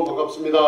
샬롬 반갑습니다.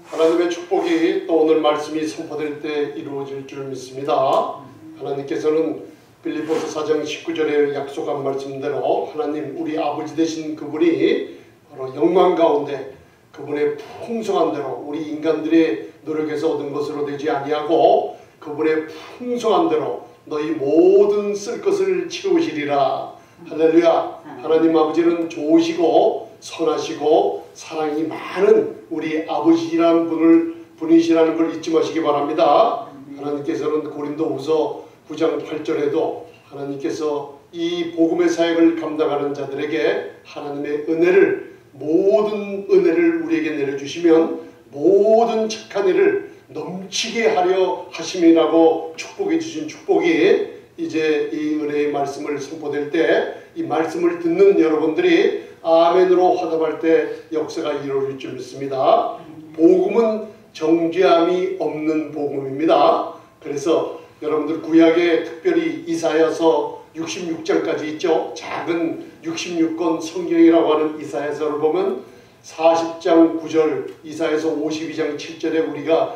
하나님의 축복이 또 오늘 말씀이 선포될 때 이루어질 줄 믿습니다. 하나님께서는 빌립보서 4장 19절에 약속한 말씀대로 하나님 우리 아버지 되신 그분이 바로 영광 가운데 그분의 풍성한 대로 우리 인간들의 노력에서 얻은 것으로 되지 아니하고 그분의 풍성한 대로 너희 모든 쓸 것을 채우시리라. 할렐루야. 하나님 아버지는 좋으시고 선하시고 사랑이 많은 우리 아버지라는 분이시라는 걸 잊지 마시기 바랍니다. 하나님께서는 고린도후서 9장 8절에도 하나님께서 이 복음의 사역을 감당하는 자들에게 하나님의 은혜를 모든 은혜를 우리에게 내려주시면 모든 착한 일을 넘치게 하려 하심이라고 축복해 주신 축복이 이제 이 은혜의 말씀을 선포될 때 이 말씀을 듣는 여러분들이 아멘으로 화답할 때 역사가 이루어질 줄 믿습니다. 복음은 정죄함이 없는 복음입니다. 그래서 여러분들 구약에 특별히 이사야서 66장까지 있죠. 작은 66권 성경이라고 하는 이사야서를 보면 40장 9절, 이사야서 52장 7절에 우리가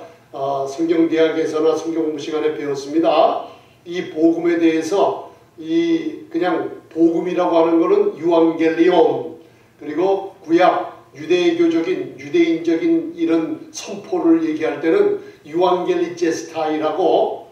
성경대학에서나 성경공부 시간에 배웠습니다. 이 복음에 대해서 그냥 복음이라고 하는 것은 유앙겔리온, 그리고 구약 유대인적인 이런 선포를 얘기할 때는 유앙겔리제스타이라고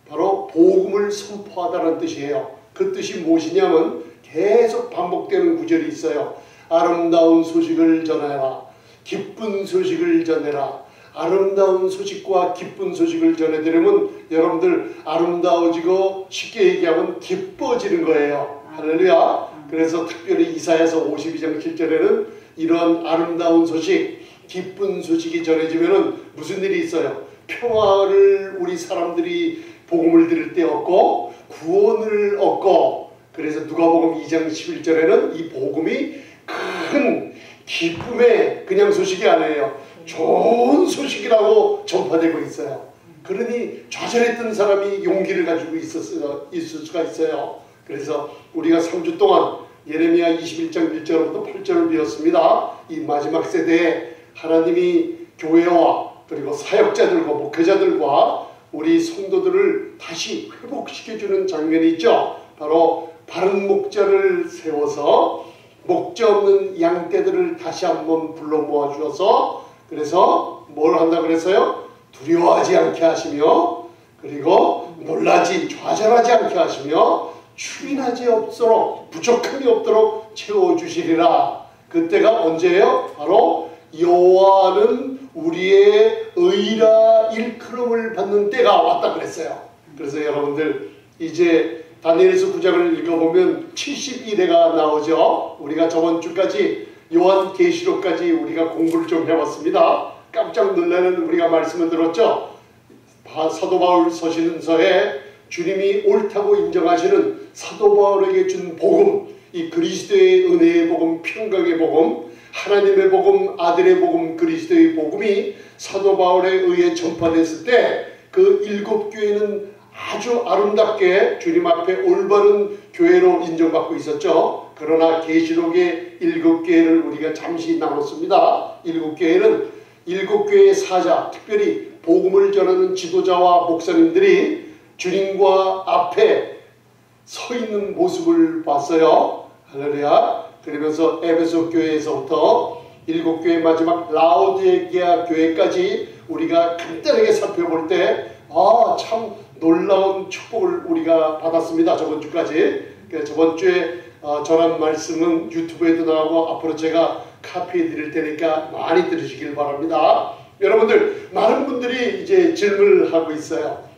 바로 복음을 선포하다는 뜻이에요. 그 뜻이 무엇이냐면 계속 반복되는 구절이 있어요. 아름다운 소식을 전해라. 기쁜 소식을 전해라. 아름다운 소식과 기쁜 소식을 전해드리면 여러분들 아름다워지고 쉽게 얘기하면 기뻐지는 거예요. 할렐루야. 그래서 특별히 이사야서 52장 7절에는 이런 아름다운 소식, 기쁜 소식이 전해지면 무슨 일이 있어요? 평화를 우리 사람들이 복음을 들을 때 얻고 구원을 얻고, 그래서 누가복음 2장 11절에는 이 복음이 큰 기쁨의 그냥 소식이 아니에요. 좋은 소식이라고 전파되고 있어요. 그러니 좌절했던 사람이 용기를 가지고 있을 수가 있어요. 그래서 우리가 3주 동안 예레미야 21장 1절부터 8절을 배웠습니다. 이 마지막 세대에 하나님이 교회와 그리고 사역자들과 목회자들과 우리 성도들을 다시 회복시켜주는 장면이 있죠. 바로 바른 목자를 세워서 목자 없는 양떼들을 다시 한번 불러 모아 주어서, 그래서 뭘 한다 그랬어요? 두려워하지 않게 하시며, 그리고 놀라지 좌절하지 않게 하시며, 추인하지 없도록 부족함이 없도록 채워주시리라. 그때가 언제예요? 바로 여호와는 우리의 의라 일컬음을 받는 때가 왔다 그랬어요. 그래서 여러분들 이제 다니엘서 9장을 읽어보면 71회가 나오죠. 우리가 저번 주까지 요한계시록까지 우리가 공부를 좀 해봤습니다. 깜짝 놀라는 우리가 말씀을 들었죠. 사도 바울 서신서에 주님이 옳다고 인정하시는 사도 바울에게 준 복음, 이 그리스도의 은혜의 복음, 평강의 복음, 하나님의 복음, 아들의 복음, 그리스도의 복음이 사도 바울에 의해 전파됐을 때 그 7교회는 아주 아름답게 주님 앞에 올바른 교회로 인정받고 있었죠. 그러나 계시록의 7교회를 우리가 잠시 나눴습니다. 7교회는 7교회의 사자, 특별히 복음을 전하는 지도자와 목사님들이 주님과 앞에 서 있는 모습을 봤어요. 할렐루야. 그러면서 에베소 교회에서부터 7교회 마지막 라오디게아 교회까지 우리가 간단하게 살펴볼 때 참 놀라운 축복을 우리가 받았습니다. 저번 주까지. 저번 주에 전한 말씀은 유튜브에도 나오고 앞으로 제가 카피해 드릴 테니까 많이 들으시길 바랍니다. 여러분들 많은 분들이 이제 질문을 하고 있어요.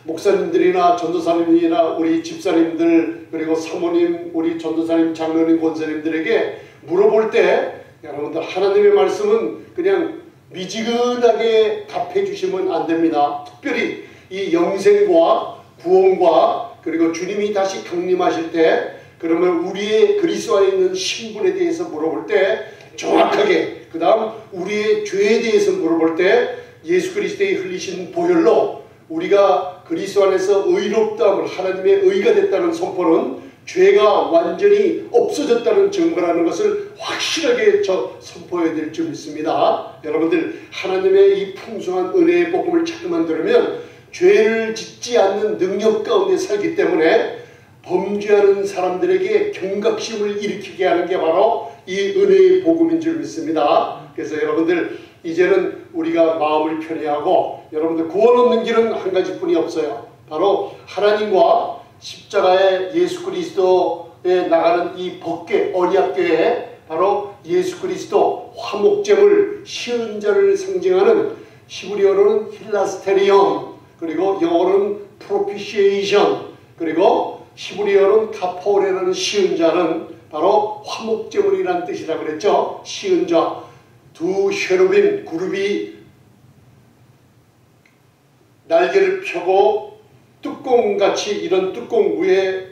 목사님들이나 전도사님이나 우리 집사님들, 그리고 사모님, 우리 전도사님, 장로님, 권사님들에게 물어볼 때 여러분들 하나님의 말씀은 그냥 미지근하게 답해 주시면 안 됩니다. 특별히 이 영생과 구원과 그리고 주님이 다시 강림하실 때, 그러면 우리의 그리스도 안에 있는 신분에 대해서 물어볼 때 정확하게, 그 다음 우리의 죄에 대해서 물어볼 때 예수 그리스도의 흘리신 보혈로 우리가 그리스도 안에서 의롭다함을, 하나님의 의가 됐다는 선포는 죄가 완전히 없어졌다는 증거라는 것을 확실하게 선포해야 될 줄 믿습니다. 여러분들 하나님의 이 풍성한 은혜의 복음을 자꾸만 들으면 죄를 짓지 않는 능력 가운데 살기 때문에 범죄하는 사람들에게 경각심을 일으키게 하는 게 바로 이 은혜의 복음인 줄 믿습니다. 그래서 여러분들 이제는 우리가 마음을 편히하고 여러분들 구원 얻는 길은 한 가지뿐이 없어요. 바로 하나님과 십자가의 예수 그리스도에 나가는 이 법궤 언약궤에 바로 예수 그리스도 화목제물 시은자를 상징하는 히브리어로는 힐라스테리온, 그리고 영어로는 프로피시에이션, 그리고 히브리어로는 카포레라는 시은자는 바로 화목제물이라는 뜻이라고 그랬죠. 시은자, 두 쉐루빔 그룹이 날개를 펴고 뚜껑같이 이런 뚜껑 위에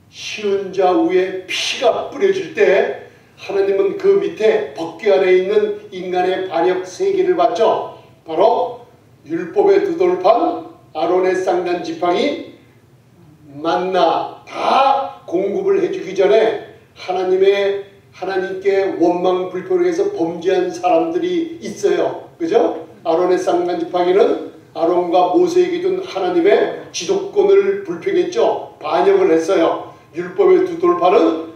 시은자 위에 피가 뿌려질 때 하나님은 그 밑에 법궤 안에 있는 인간의 반역 세계를 받죠. 바로 율법의 두 돌판, 아론의 쌍난 지팡이, 만나 다 공급을 해주기 전에 하나님께 원망 불평해서 범죄한 사람들이 있어요. 그죠? 아론의 쌍난 지팡이는 아론과 모세에게 준 하나님의 지도권을 불평했죠. 반역을 했어요. 율법의 두 돌판은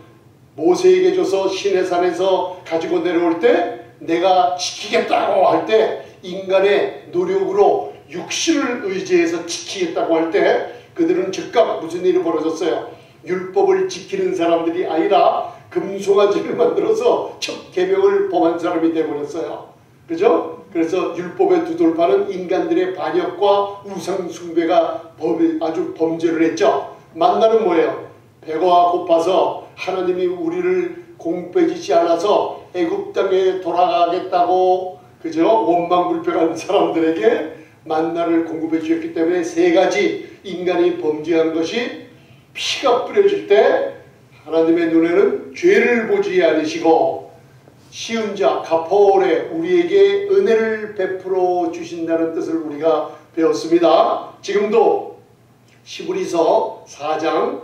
모세에게 줘서 시내산에서 가지고 내려올 때 내가 지키겠다고 할 때 인간의 노력으로 육신을 의지해서 지키겠다고 할 때 그들은 즉각 무슨 일이 벌어졌어요? 율법을 지키는 사람들이 아니라 금송아지를 만들어서 첫 계명을 범한 사람이 되어버렸어요. 그죠? 그래서 율법의 두 돌판은 인간들의 반역과 우상 숭배가 아주 범죄를 했죠. 만나는 뭐예요? 배가 고파서 하나님이 우리를 공배지지 않아서 애굽 땅에 돌아가겠다고 그죠? 원망불평한 사람들에게 만나를 공급해 주셨기 때문에 세 가지 인간이 범죄한 것이 피가 뿌려질 때 하나님의 눈에는 죄를 보지 않으시고 시은자 카포레 우리에게 은혜를 베풀어 주신다는 뜻을 우리가 배웠습니다. 지금도 히브리서 4장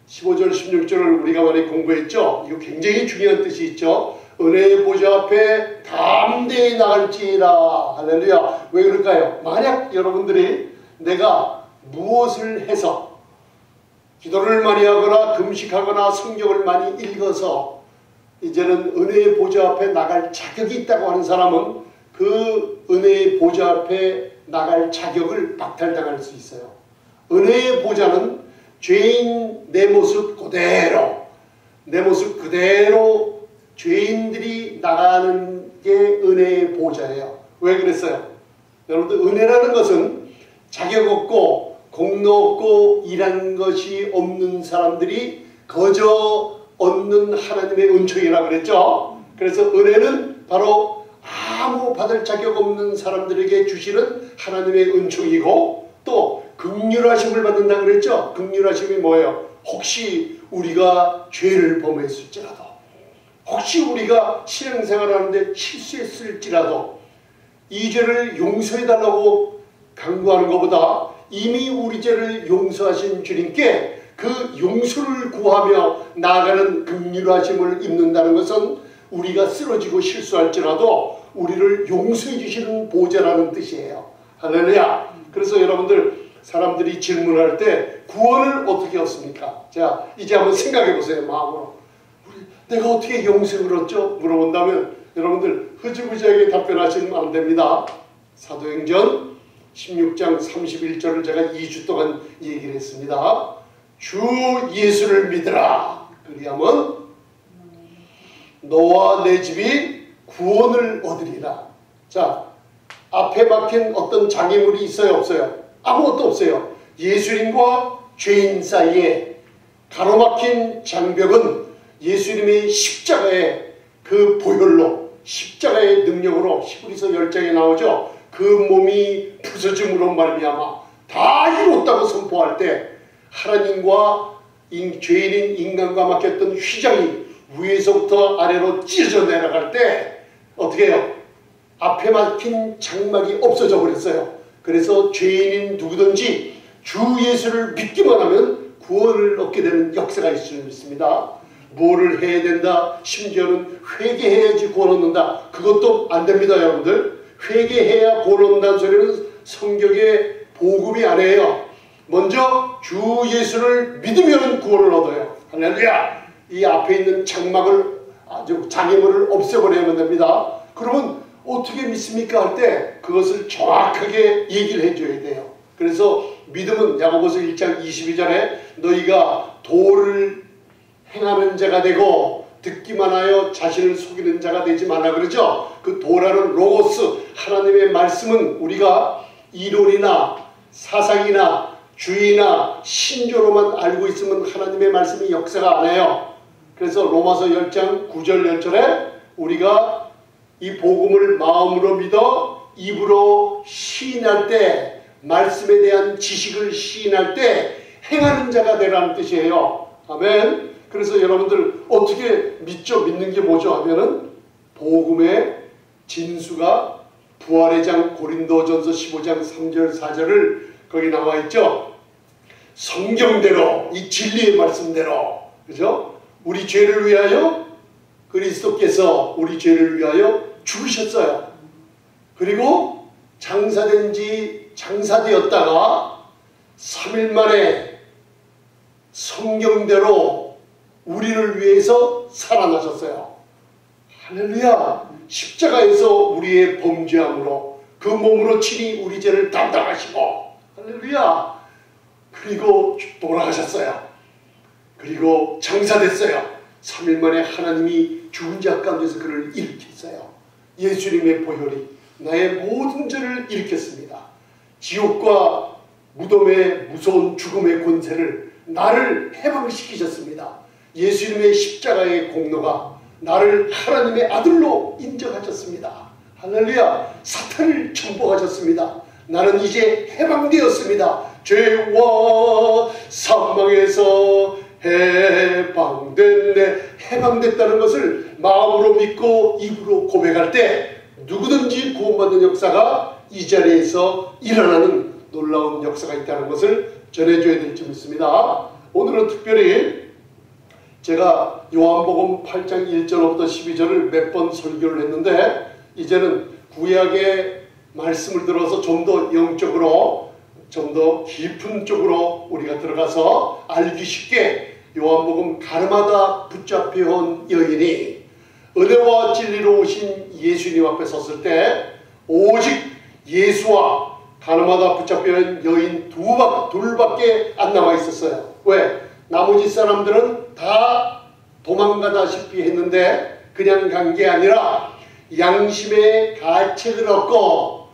15절 16절을 우리가 많이 공부했죠. 이거 굉장히 중요한 뜻이 있죠. 은혜의 보좌 앞에 담대히 나갈지라. 할렐루야. 왜 그럴까요? 만약 여러분들이 내가 무엇을 해서 기도를 많이 하거나 금식하거나 성경을 많이 읽어서 이제는 은혜의 보좌 앞에 나갈 자격이 있다고 하는 사람은 그 은혜의 보좌 앞에 나갈 자격을 박탈당할 수 있어요. 은혜의 보좌는 죄인 내 모습 그대로 죄인들이 나가는 게 은혜의 보좌예요. 왜 그랬어요? 여러분들 은혜라는 것은 자격 없고 공로 없고 일한 것이 없는 사람들이 거저 얻는 하나님의 은총이라고 그랬죠. 그래서 은혜는 바로 아무 받을 자격 없는 사람들에게 주시는 하나님의 은총이고 또 긍휼하심을 받는다고 그랬죠. 긍휼하심이 뭐예요? 혹시 우리가 죄를 범했을지라도 혹시 우리가 신앙생활하는데 실수했을지라도 이 죄를 용서해달라고 강구하는 것보다 이미 우리 죄를 용서하신 주님께 그 용서를 구하며 나아가는 긍휼하심을 입는다는 것은 우리가 쓰러지고 실수할지라도 우리를 용서해 주시는 보좌라는 뜻이에요. 할렐루야. 그래서 여러분들 사람들이 질문할 때 구원을 어떻게 얻습니까? 자, 이제 한번 생각해 보세요. 마음으로. 내가 어떻게 용서를 얻죠? 물어본다면 여러분들 흐지부지하게 답변하시면 안 됩니다. 사도행전 16장 31절을 제가 2주 동안 얘기를 했습니다. 주 예수를 믿으라. 그리하면 너와 내 집이 구원을 얻으리라. 자, 앞에 막힌 어떤 장애물이 있어요? 없어요? 아무것도 없어요. 예수님과 죄인 사이에 가로막힌 장벽은 예수님의 십자가의 그 보혈로 십자가의 능력으로 히브리서 10장에 나오죠. 그 몸이 부서짐으로 말미암아 다 이뤘다고 선포할 때 하나님과 죄인인 인간과 막혔던 휘장이 위에서부터 아래로 찢어져 내려갈 때 어떻게 해요? 앞에 막힌 장막이 없어져 버렸어요. 그래서 죄인인 누구든지 주 예수를 믿기만 하면 구원을 얻게 되는 역사가 있을 수 있습니다. 뭐를 해야 된다, 심지어는 회개해야지 구원 얻는다, 그것도 안 됩니다. 여러분들, 회개해야 구원 얻는다는 소리는 성경의 복음이 아니에요. 먼저 주 예수를 믿으면 구원을 얻어요. 할렐루야. 이 앞에 있는 장막을, 아주 장애물을 없애버려야만 됩니다. 그러면 어떻게 믿습니까 할 때 그것을 정확하게 얘기를 해줘야 돼요. 그래서 믿음은 야고보서 1장 22절에 너희가 도를 행하는 자가 되고 듣기만 하여 자신을 속이는 자가 되지 말라 그러죠. 그 도라는 로고스, 하나님의 말씀은 우리가 이론이나 사상이나 주의나 신조로만 알고 있으면 하나님의 말씀이 역사가 안 해요. 그래서 로마서 10장 9절 10절에 우리가 이 복음을 마음으로 믿어 입으로 시인할 때, 말씀에 대한 지식을 시인할 때 행하는 자가 되라는 뜻이에요. 아멘. 그래서 여러분들 어떻게 믿죠? 믿는 게 뭐죠? 하면은 복음의 진수가 부활의 장 고린도전서 15장 3절 4절을 거기 나와 있죠. 성경대로, 이 진리의 말씀대로, 그죠? 우리 죄를 위하여 그리스도께서 우리 죄를 위하여 죽으셨어요. 그리고 장사되었다가 3일 만에 성경대로 우리를 위해서 살아나셨어요. 할렐루야. 십자가에서 우리의 범죄함으로 그 몸으로 친히 우리 죄를 담당하시고, 할렐루야. 그리고 돌아가셨어요. 그리고 장사됐어요. 3일 만에 하나님이 죽은 자 가운데서 그를 일으켰어요. 예수님의 보혈이 나의 모든 죄를 일으켰습니다. 지옥과 무덤의 무서운 죽음의 권세를 나를 해방시키셨습니다. 예수님의 십자가의 공로가 나를 하나님의 아들로 인정하셨습니다. 할렐루야. 사탄을 정복하셨습니다. 나는 이제 해방되었습니다. 죄와 사망에서 해방됐네. 해방됐다는 것을 마음으로 믿고 입으로 고백할 때 누구든지 구원받는 역사가 이 자리에서 일어나는 놀라운 역사가 있다는 것을 전해줘야 될 점 있습니다. 오늘은 특별히 제가 요한복음 8장 1절부터 12절을 몇 번 설교를 했는데, 이제는 구약의 말씀을 들어서 좀 더 영적으로, 좀 더 깊은 쪽으로 우리가 들어가서 알기 쉽게 요한복음 가늠하다 붙잡혀온 여인이 은혜와 진리로 오신 예수님 앞에 섰을 때 오직 예수와 가늠하다 붙잡혀온 여인 둘밖에 안 남아 있었어요. 왜? 나머지 사람들은 다 도망가다시피 했는데 그냥 간 게 아니라 양심의 가책을 얻고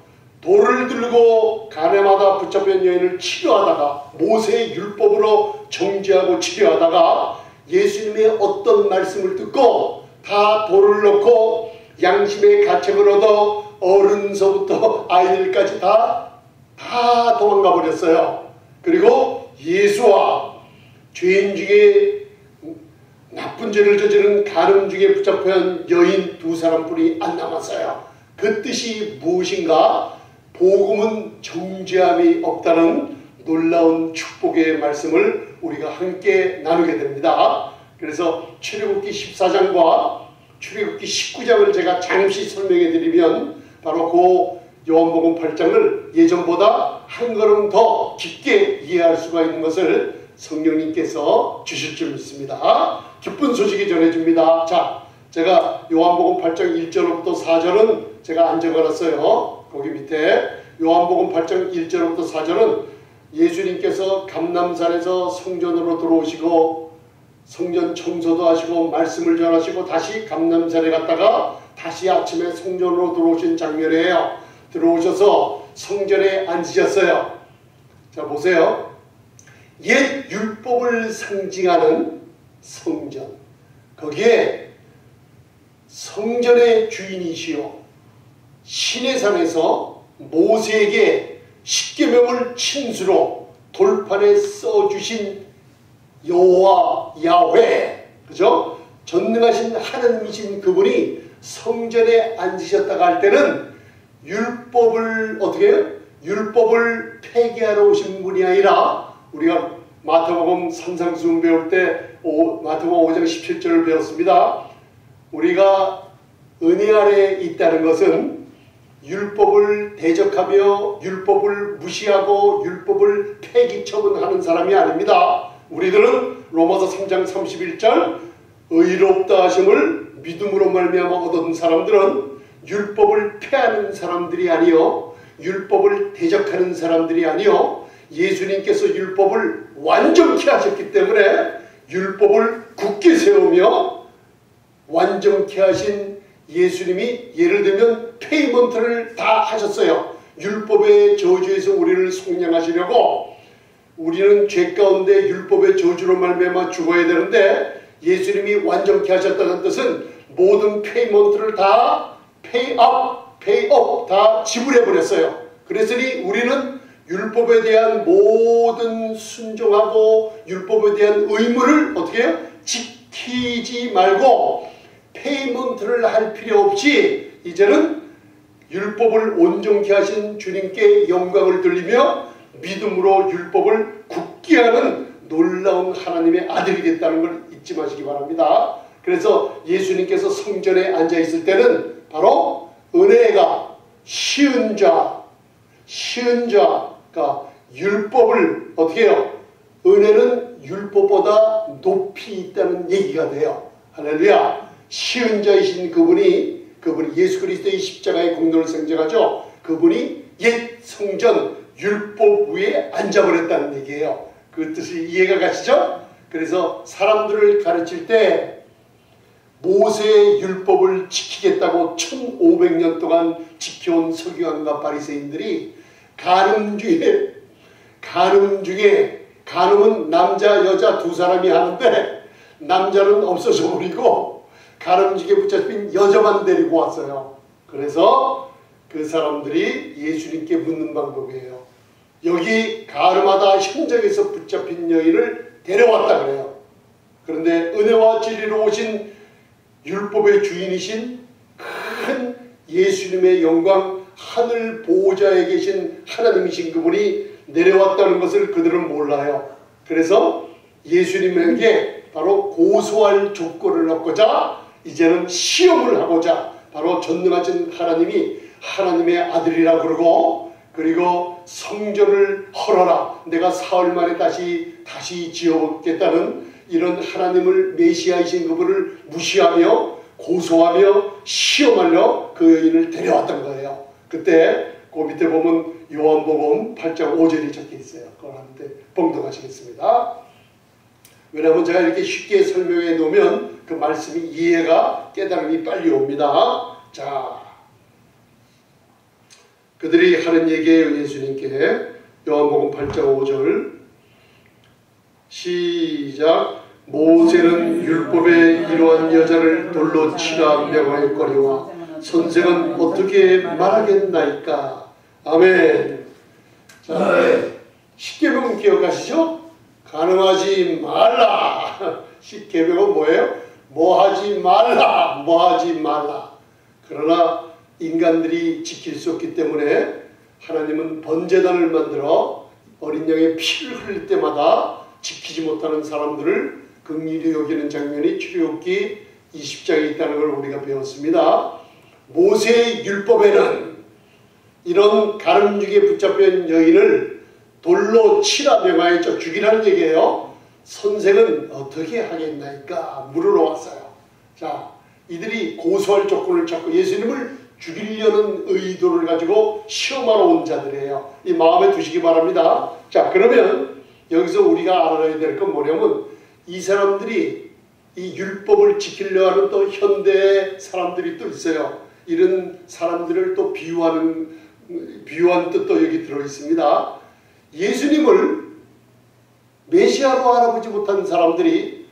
돌을 들고 가늠하다 붙잡힌 여인을 치료하다가, 모세의 율법으로 정죄하고 치료하다가 예수님의 어떤 말씀을 듣고 다 돌을 놓고 양심의 가책을 얻어 어른서부터 아이들까지 다 도망가 버렸어요. 그리고 예수와 죄인 중에 나쁜 죄를 저지른 간음 중에 붙잡힌 여인 두 사람뿐이 안 남았어요. 그 뜻이 무엇인가? 복음은 정죄함이 없다는 놀라운 축복의 말씀을 우리가 함께 나누게 됩니다. 그래서 출애굽기 14장과 출애굽기 19장을 제가 잠시 설명해 드리면 바로 그 요한복음 8장을 예전보다 한 걸음 더 깊게 이해할 수가 있는 것을 성령님께서 주실 줄 믿습니다. 기쁜 소식이 전해집니다. 자, 제가 요한복음 8장 1절부터 4절은 제가 안 적어놨어요. 거기 밑에 요한복음 8장 1절부터 4절은 예수님께서 감람산에서 성전으로 들어오시고 성전 청소도 하시고 말씀을 전하시고 다시 감람산에 갔다가 다시 아침에 성전으로 들어오신 장면이에요. 들어오셔서 성전에 앉으셨어요. 자, 보세요. 옛 율법을 상징하는 성전, 거기에 성전의 주인이시요 시내산에서 모세에게 십계명을 친수로 돌판에 써주신 여호와 야훼, 그죠? 전능하신 하나님이신 그분이 성전에 앉으셨다가 할 때는 율법을 어떻게 해요? 율법을 폐기하러 오신 분이 아니라 우리가 마태복음 산상수훈 배울 때 마태복음 5장 17절을 배웠습니다. 우리가 은혜 아래에 있다는 것은 율법을 대적하며 율법을 무시하고 율법을 폐기 처분하는 사람이 아닙니다. 우리들은 로마서 3장 31절 의롭다 하심을 믿음으로 말미암아 얻은 사람들은 율법을 폐하는 사람들이 아니요 율법을 대적하는 사람들이 아니요 예수님께서 율법을 완전케 하셨기 때문에 율법을 굳게 세우며 완전케 하신 예수님이 예를 들면 페이먼트를 다 하셨어요. 율법의 저주에서 우리를 속량하시려고. 우리는 죄 가운데 율법의 저주로 말미암아 죽어야 되는데 예수님이 완전케 하셨다는 뜻은 모든 페이먼트를 다 페이업 다 지불해버렸어요. 그랬으니 우리는 율법에 대한 모든 순종하고 율법에 대한 의무를 어떻게 해요? 지키지 말고 페이먼트를 할 필요 없이 이제는 율법을 온전케 하신 주님께 영광을 돌리며 믿음으로 율법을 굳게 하는 놀라운 하나님의 아들이 됐다는 걸 잊지 마시기 바랍니다. 그래서 예수님께서 성전에 앉아 있을 때는 바로 은혜가 쉬운 자가 율법을 어떻게 해요? 은혜는 율법보다 높이 있다는 얘기가 돼요. 할렐루야. 쉬운 자이신 그분이 예수 그리스도의 십자가의 공로를 상징하죠. 그분이 옛 성전 율법 위에 앉아버렸다는 얘기예요. 그 뜻이 이해가 가시죠? 그래서 사람들을 가르칠 때 모세의 율법을 지키겠다고 1500년 동안 지켜온 서기관과 바리새인들이 간음은 남자 여자 두 사람이 하는데 남자는 없어져 버리고 가늠직에 붙잡힌 여자만 데리고 왔어요. 그래서 그 사람들이 예수님께 묻는 방법이에요. 여기 가늠하다 현장에서 붙잡힌 여인을 데려왔다 그래요. 그런데 은혜와 진리로 오신 율법의 주인이신 큰 예수님의 영광 하늘 보호자에 계신 하나님이신 그분이 내려왔다는 것을 그들은 몰라요. 그래서 예수님에게 바로 고소할 조건을 얻고자 이제는 시험을 하고자 바로 전능하신 하나님이 하나님의 아들이라 그러고 그리고 성전을 헐어라 내가 사흘 만에 다시 지어보겠다는 이런 하나님을 메시아이신 그분을 무시하며 고소하며 시험하려 그 여인을 데려왔던 거예요. 그때 그 밑에 보면 요한복음 8장 5절이 적혀 있어요. 그걸 한번 봉독하시겠습니다. 왜냐하면 제가 이렇게 쉽게 설명해 놓으면 그 말씀이 이해가 깨달음이 빨리 옵니다. 자, 그들이 하는 얘기예요. 예수님께 요한복음 8장 5절 시작. 모세는 율법에 이러한 여자를 돌로 치라 명하였거니와 선생은 어떻게 말하겠나이까. 아멘. 자, 십계명 기억하시죠? 간음하지 말라. 십계명은 뭐예요? 뭐하지 말라. 그러나 인간들이 지킬 수 없기 때문에 하나님은 번제단을 만들어 어린 양의 피를 흘릴 때마다 지키지 못하는 사람들을 긍휼히 여기는 장면이 출애굽기 20장에 있다는 걸 우리가 배웠습니다. 모세의 율법에는 이런 가늠죽에 붙잡힌 여인을 돌로 치라 명하였죠. 죽이라는 얘기예요. 선생은 어떻게 하겠나이까 물으러 왔어요. 자, 이들이 고소할 조건을 찾고 예수님을 죽이려는 의도를 가지고 시험하러 온 자들이에요. 이 마음에 두시기 바랍니다. 자, 그러면 여기서 우리가 알아야 될 건 뭐냐면 이 사람들이 이 율법을 지키려 하는 또 현대 사람들이 또 있어요. 이런 사람들을 또 비유한 뜻도 여기 들어 있습니다. 예수님을 메시아로 알아보지 못한 사람들이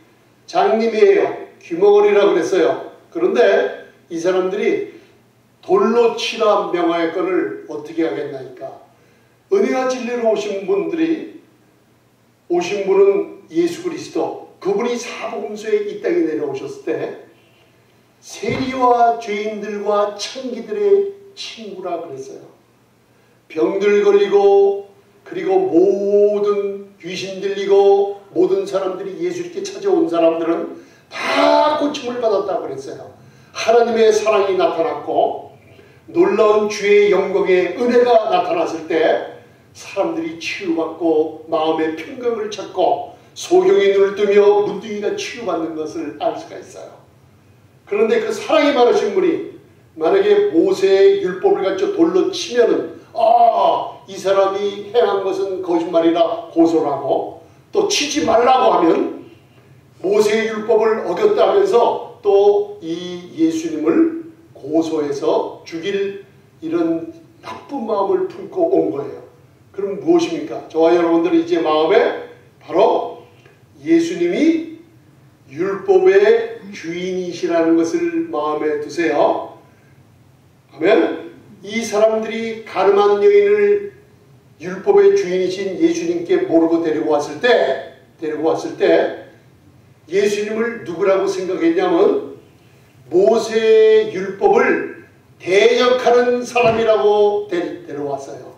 장님이에요. 귀머거리라고 그랬어요. 그런데 이 사람들이 돌로 치라 명하였거늘 어떻게 하겠나이까. 은혜와 진리로 오신 분은 예수 그리스도, 그분이 사복음서에 이 땅에 내려오셨을 때 세리와 죄인들과 창기들의 친구라 그랬어요. 병들 걸리고 그리고 모든 귀신 들리고 모든 사람들이 예수님께 찾아온 사람들은 다 고침을 받았다고 그랬어요. 하나님의 사랑이 나타났고 놀라운 주의 영광의 은혜가 나타났을 때 사람들이 치유받고 마음의 평강을 찾고 소경이 눈을 뜨며 문둥이가 치유받는 것을 알 수가 있어요. 그런데 그 사랑이 많으신 분이 만약에 모세의 율법을 가지고 돌로 치면은 이 사람이 행한 것은 거짓말이라 고소를 하고 또 치지 말라고 하면 모세의 율법을 어겼다 하면서 또 이 예수님을 고소해서 죽일 이런 나쁜 마음을 품고 온 거예요. 그럼 무엇입니까? 저와 여러분들은 이제 마음에 바로 예수님이 율법의 주인이시라는 것을 마음에 두세요. 그러면 이 사람들이 가늠한 여인을 율법의 주인이신 예수님께 모르고 데리고 왔을 때 예수님을 누구라고 생각했냐면 모세의 율법을 대적하는 사람이라고 데려왔어요.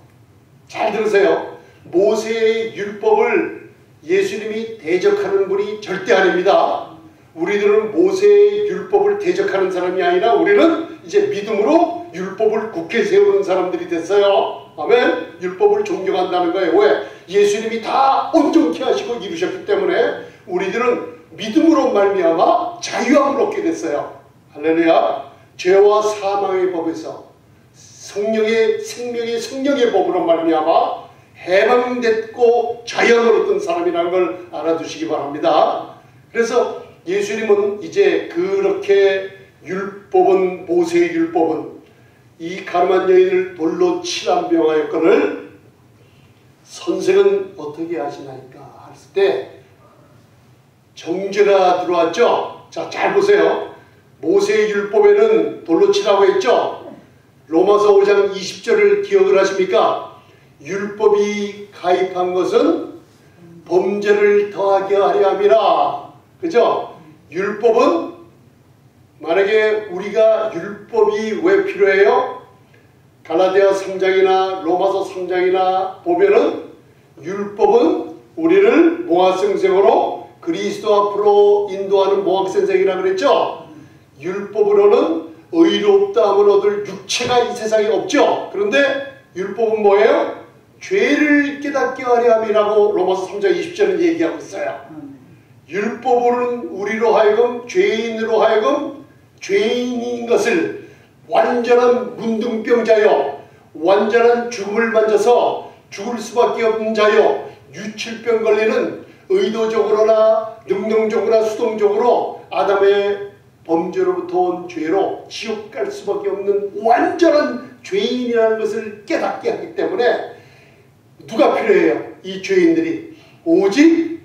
잘 들으세요. 모세의 율법을 예수님이 대적하는 분이 절대 아닙니다. 우리들은 모세의 율법을 대적하는 사람이 아니라 우리는 이제 믿음으로 율법을 굳게 세우는 사람들이 됐어요. 아멘. 율법을 존경한다는 거예요. 왜? 예수님이 다 온전케 하시고 이루셨기 때문에 우리들은 믿음으로 말미암아 자유함을 얻게 됐어요. 할렐루야. 죄와 사망의 법에서 성령의 생명의 성령의 법으로 말미암아 해방됐고 자유함을 얻은 사람이라는 걸 알아두시기 바랍니다. 그래서 예수님은 이제 그렇게 율법은 모세의 율법은 이 가늠한 여인을 돌로 치란 병하였거늘 선생은 어떻게 하시나이까 했을 때 정죄가 들어왔죠. 자, 잘 보세요. 모세의 율법에는 돌로 치라고 했죠. 로마서 5장 20절을 기억을 하십니까? 율법이 가입한 것은 범죄를 더하게 하려 함이라. 그죠? 율법은 만약에 우리가 율법이 왜 필요해요? 갈라디아 3장이나 로마서 3장이나 보면은 율법은 우리를 모학생생으로 그리스도 앞으로 인도하는 모학생생이라고 그랬죠? 율법으로는 의롭다함을 얻을 육체가 이 세상에 없죠? 그런데 율법은 뭐예요? 죄를 깨닫게 하려 함이라고 로마서 3장 20절은 얘기하고 있어요. 율법은 우리로 하여금 죄인으로 하여금 죄인인 것을 완전한 문둥병자요 완전한 죽음을 만져서 죽을 수밖에 없는 자요 유칠병 걸리는 의도적으로나 능동적으로나 수동적으로 아담의 범죄로부터 온 죄로 지옥 갈 수밖에 없는 완전한 죄인이라는 것을 깨닫게 하기 때문에 누가 필요해요? 이 죄인들이 오직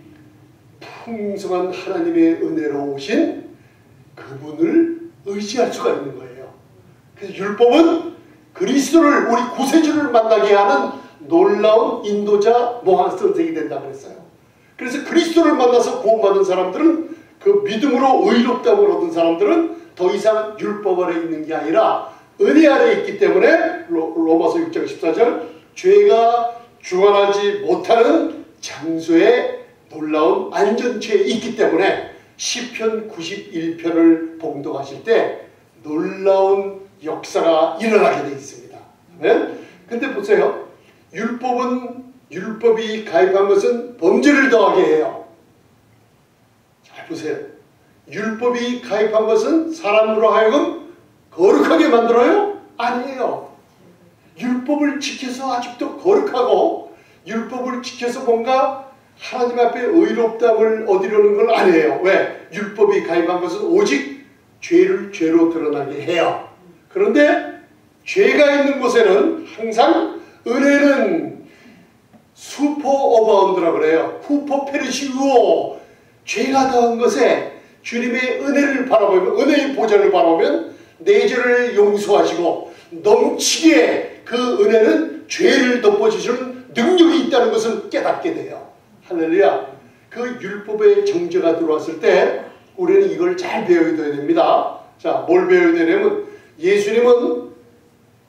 풍성한 하나님의 은혜로 오신 그분을 의지할 수가 있는 거예요. 그래서 율법은 그리스도를 우리 구세주를 만나게 하는 놀라운 인도자 모학선생이 된다고 그랬어요. 그래서 그리스도를 만나서 구원받은 사람들은 그 믿음으로 의롭다고 얻은 사람들은 더 이상 율법 아래 있는 게 아니라 은혜 아래 있기 때문에 로마서 6장 14절 죄가 주관하지 못하는 장소에 놀라운 안전처에 있기 때문에 시편 91편을 봉독하실 때 놀라운 역사가 일어나게 되어 있습니다. 근데 보세요. 율법이 가입한 것은 범죄를 더하게 해요. 잘 보세요. 율법이 가입한 것은 사람으로 하여금 거룩하게 만들어요? 아니에요. 율법을 지켜서 아직도 거룩하고 율법을 지켜서 뭔가 하나님 앞에 의롭다함을 얻으려는 걸 아니에요. 왜? 율법이 가입한 것은 오직 죄를 죄로 드러나게 해요. 그런데 죄가 있는 곳에는 항상 은혜는 슈퍼 어바운드라고 그래요. 후퍼 페르시우오. 죄가 더한 것에 주님의 은혜를 바라보면 은혜의 보좌를 바라보면 내 죄를 용서하시고 넘치게 그 은혜는 죄를 덮어주시는 능력이 있다는 것을 깨닫게 돼요. 할렐루야. 그 율법의 정죄가 들어왔을 때 우리는 이걸 잘 배워야 됩니다. 자, 뭘 배워야 되냐면 예수님은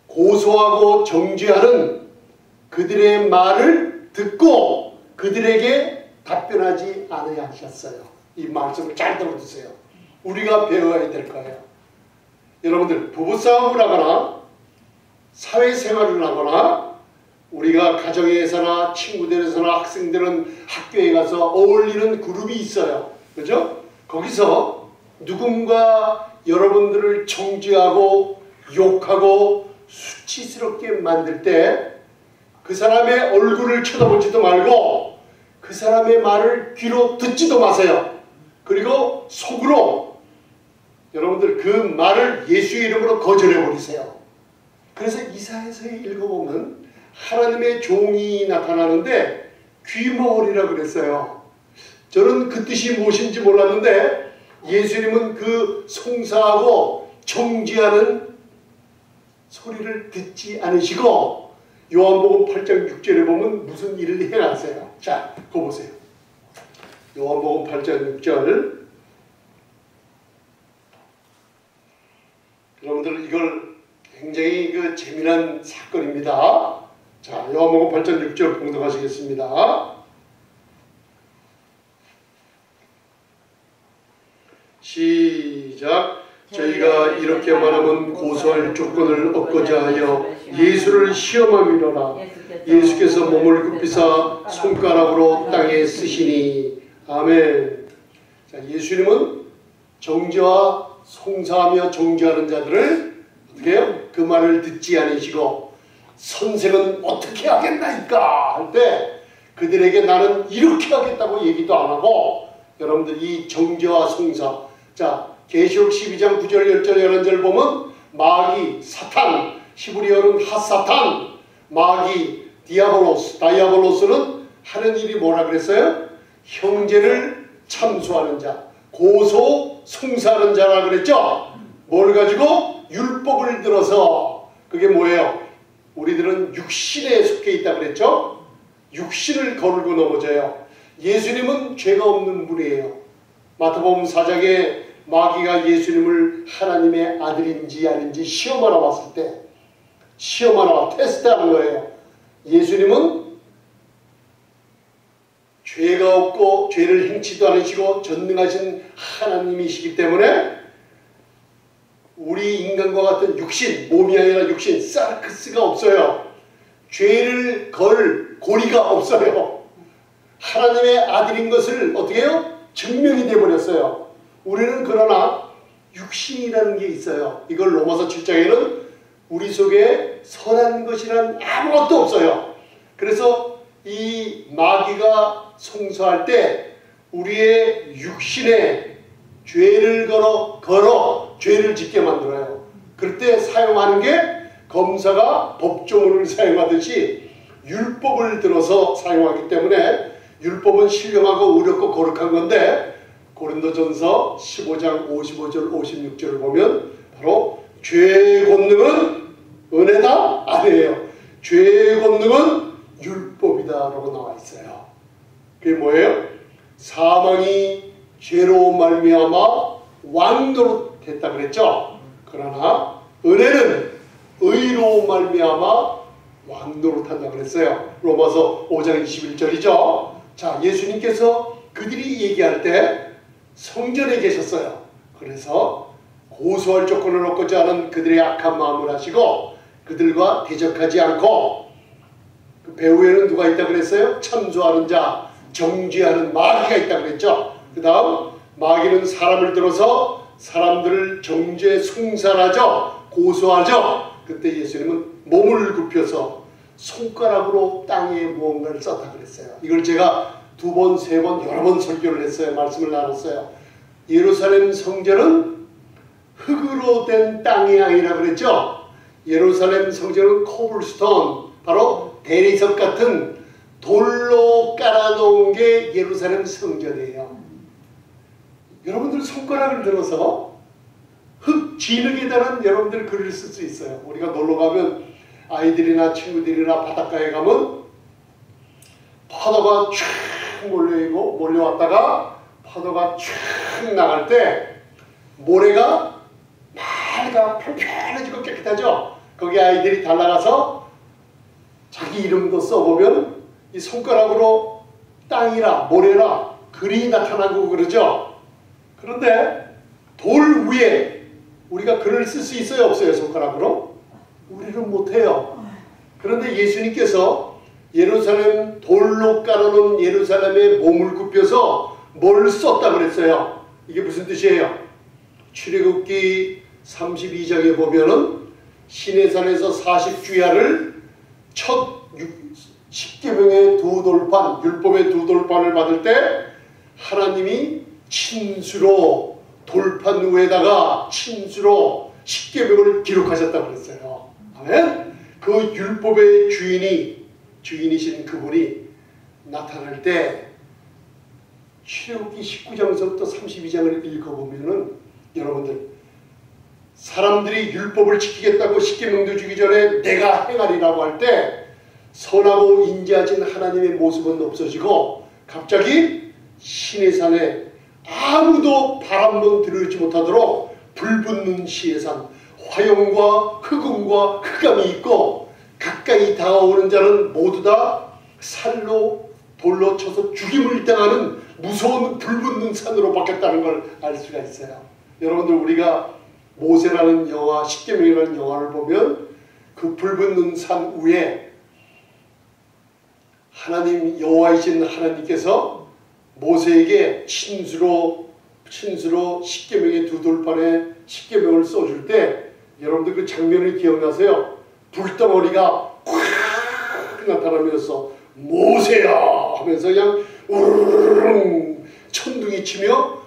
고소하고 정죄하는 그들의 말을 듣고 그들에게 답변하지 않으셨어요. 이 말씀을 잘 들어주세요. 우리가 배워야 될 거예요. 여러분들 부부싸움을 하거나 사회생활을 하거나 우리가 가정에서나 친구들에서나 학생들은 학교에 가서 어울리는 그룹이 있어요. 그죠? 거기서 누군가 여러분들을 정죄하고 욕하고 수치스럽게 만들 때 그 사람의 얼굴을 쳐다보지도 말고 그 사람의 말을 귀로 듣지도 마세요. 그리고 속으로 여러분들 그 말을 예수의 이름으로 거절해버리세요. 그래서 이사야서에 읽어보면 하나님의 종이 나타나는데 귀머거리라 그랬어요. 저는 그 뜻이 무엇인지 몰랐는데 예수님은 그 송사하고 정죄하는 소리를 듣지 않으시고 요한복음 8장 6절에 보면 무슨 일을 행하세요. 자, 그거 보세요. 요한복음 8장 6절. 여러분들 이걸 굉장히 재미난 사건입니다. 자, 요한복음 8장 6절 봉독하시겠습니다. 시작. 저희가 이렇게 말하면 고소할 조건을 얻고자 하여 예수를 시험함이로라. 예수께서 몸을 굽히사 손가락으로 땅에 쓰시니. 아멘. 자, 예수님은 정죄와 송사하며 정죄하는 자들을 어떻게 해요? 그 말을 듣지 않으시고 선생은 어떻게 하겠나이까 할 때 그들에게 나는 이렇게 하겠다고 얘기도 안 하고 여러분들 이 정죄와 송사. 자, 계시록 12장 9절 10절 11절 보면 마귀 사탄 히브리어는 핫사탄 마귀 다이아볼로스는 하는 일이 뭐라 그랬어요? 형제를 참소하는 자 고소 송사하는 자라 그랬죠? 뭘 가지고? 율법을 들어서. 그게 뭐예요? 우리들은 육신에 속해 있다 그랬죠? 육신을 거르고 넘어져요. 예수님은 죄가 없는 분이에요. 마태복음 4장에 마귀가 예수님을 하나님의 아들인지 아닌지 시험하러 왔을 때 시험하러 테스트하는 거예요. 예수님은 죄가 없고 죄를 행치도 않으시고 전능하신 하나님이시기 때문에 우리 인간과 같은 육신, 몸이 아니라 육신, 사르크스가 없어요. 죄를 걸 고리가 없어요. 하나님의 아들인 것을 어떻게 해요? 증명이 되어버렸어요. 우리는 그러나 육신이라는 게 있어요. 이걸 로마서 7장에는 우리 속에 선한 것이란 아무것도 없어요. 그래서 이 마귀가 송사할 때 우리의 육신에 죄를 걸어 죄를 짓게 만들어요. 그럴 때 사용하는 게 검사가 법조문을 사용하듯이 율법을 들어서 사용하기 때문에 율법은 신령하고 의롭고 거룩한 건데 고린도전서 15장 55절 56절을 보면 바로 죄의 권능은 은혜다? 아니에요. 죄의 권능은 율법이다 라고 나와 있어요. 그게 뭐예요? 사망이 죄로 말미암아 왕노릇 했다 그랬죠? 그러나 은혜는 의로 말미암아 왕노릇한다 그랬어요. 로마서 5장 21절이죠. 자, 예수님께서 그들이 얘기할 때 성전에 계셨어요. 그래서 고소할 조건을 얻고자 하는 그들의 악한 마음을 하시고 그들과 대적하지 않고 그 배후에는 누가 있다 그랬어요? 참소하는 자, 정죄하는 마귀가 있다 그랬죠. 그 다음 마귀는 사람을 들어서 사람들을 정죄 송살하죠. 고소하죠. 그때 예수님은 몸을 굽혀서 손가락으로 땅에 무언가를 썼다 그랬어요. 이걸 제가 2번, 3번, 여러 번 설교를 했어요. 말씀을 나눴어요. 예루살렘 성전은 흙으로 된 땅이 아니라 그랬죠. 예루살렘 성전은 코블스톤, 바로 대리석 같은 돌로 깔아놓은 게 예루살렘 성전이에요. 여러분들 손가락을 들어서 흙 진흙에다는 여러분들 글을 쓸 수 있어요. 우리가 놀러 가면 아이들이나 친구들이나 바닷가에 가면 파도가 쫙 몰려왔다가 파도가 쫙 나갈 때 모래가 맑아 편편해지고 깨끗하죠. 거기 아이들이 달라가서 자기 이름도 써보면 이 손가락으로 땅이라 모래라 글이 나타나고 그러죠. 그런데 돌 위에 우리가 글을 쓸 수 있어요, 없어요? 손가락으로? 우리는 못해요. 그런데 예수님께서 예루살렘 돌로 깔아놓은 예루살렘에 몸을 굽혀서 뭘 썼다 그랬어요. 이게 무슨 뜻이에요? 출애굽기 32장에 보면은 시내산에서 40주야를 첫 10계명의 두 돌판, 율법의 두 돌판을 받을 때 하나님이 친수로 돌판 위에다가 친수로 10계명을 기록하셨다고 그랬어요. 아멘? 그 율법의 주인이신 그분이 나타날 때 출애굽기 19장서부터 32장을 읽어보면은 여러분들 사람들이 율법을 지키겠다고 10계명도 주기 전에 내가 행하리라고 할 때 선하고 인자하신 하나님의 모습은 없어지고 갑자기 시내산에 아무도 발 한 번 들어오지 못하도록 불붙는 시내산 화염과 흑음과 흑암이 있고 가까이 다가오는 자는 모두 다 살로 돌로 쳐서 죽임을 당하는 무서운 불붙는 산으로 바뀌었다는 걸 알 수가 있어요. 여러분들 우리가 모세라는 영화, 십계명이라는 영화를 보면 그 불붙는 산 위에 하나님 여호와이신 하나님께서 모세에게 친수로 십계명의 두 돌판에 십계명을 써줄 때 여러분들 그 장면을 기억나세요? 불덩어리가 확 나타나면서 모세야 하면서 그냥 우르르르 천둥이 치며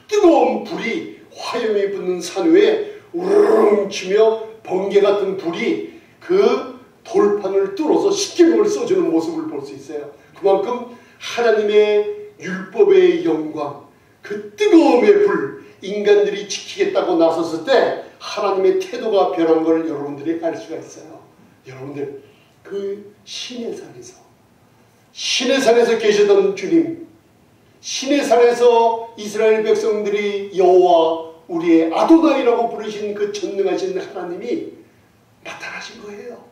뜨거운 불이 화염이 붙는 산 위에 우르르 치며 번개 같은 불이 그 돌판을 뚫어서 십계명을 써주는 모습을 볼 수 있어요. 그만큼 하나님의 율법의 영광, 그 뜨거움의 불, 인간들이 지키겠다고 나섰을 때 하나님의 태도가 변한 걸 여러분들이 알 수가 있어요. 여러분들 그 시내산에서 계시던 주님, 시내산에서 이스라엘 백성들이 여호와 우리의 아도나이라고 부르신 그 전능하신 하나님이 나타나신 거예요.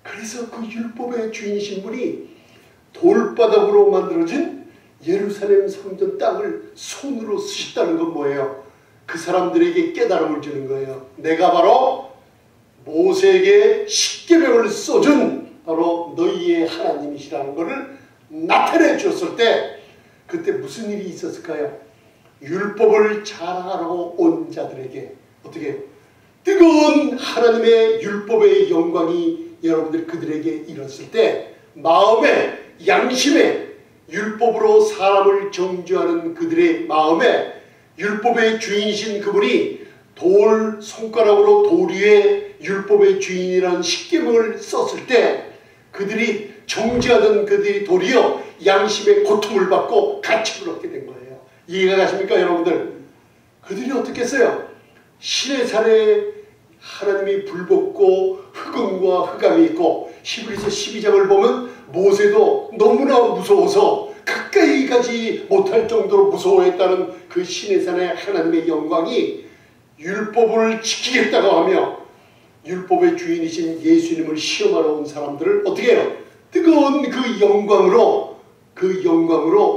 그래서 그 율법의 주인이신 분이 돌바닥으로 만들어진 예루살렘 성전 땅을 손으로 쓰셨다는 건 뭐예요? 그 사람들에게 깨달음을 주는 거예요. 내가 바로 모세에게 십계명을 써준 바로 너희의 하나님이시라는 것을 나타내 주었을 때 그때 무슨 일이 있었을까요? 율법을 자랑하라고 온 자들에게 어떻게 뜨거운 하나님의 율법의 영광이 여러분들 그들에게 일었을 때 마음에 양심에 율법으로 사람을 정죄하는 그들의 마음에 율법의 주인이신 그분이 돌 손가락으로 돌 위에 율법의 주인이라는 십계명을 썼을 때 그들이 정죄하던 그들이 도리어 양심의 고통을 받고 가책을 얻게 된 거예요. 이해가 가십니까 여러분들? 그들이 어떻게 했어요? 시내산에 하나님이 불붙고 흑음과 흑암이 있고 히브리서 12장을 보면 모세도 너무나 무서워서 가까이 가지 못할 정도로 무서워했다는 그 시내산의 하나님의 영광이 율법을 지키겠다고 하며 율법의 주인이신 예수님을 시험하러 온 사람들을 어떻게 해요? 뜨거운 그 영광으로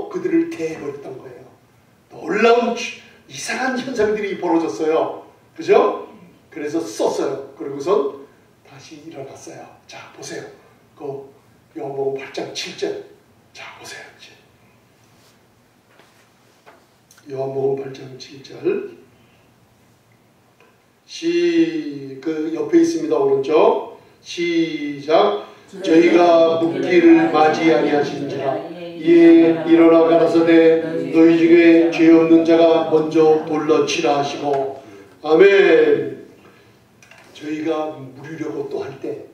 그들을 대해버렸던 거예요. 놀라운 이상한 현상들이 벌어졌어요. 그죠? 그래서 썼어요. 그리고선 다시 일어났어요. 자 보세요. 그 요한복음 8장 7절. 자 보세요. 요한복음 8장 7절. 그 옆에 있습니다. 오른쪽. 시작. 저희가 묵기를 맞이 아니하신지라 이에 일어나 가라사대 너희 중에 죄 없는 자가 먼저 돌로 치라 하시고 아멘. 저희가 물으려고 또 할 때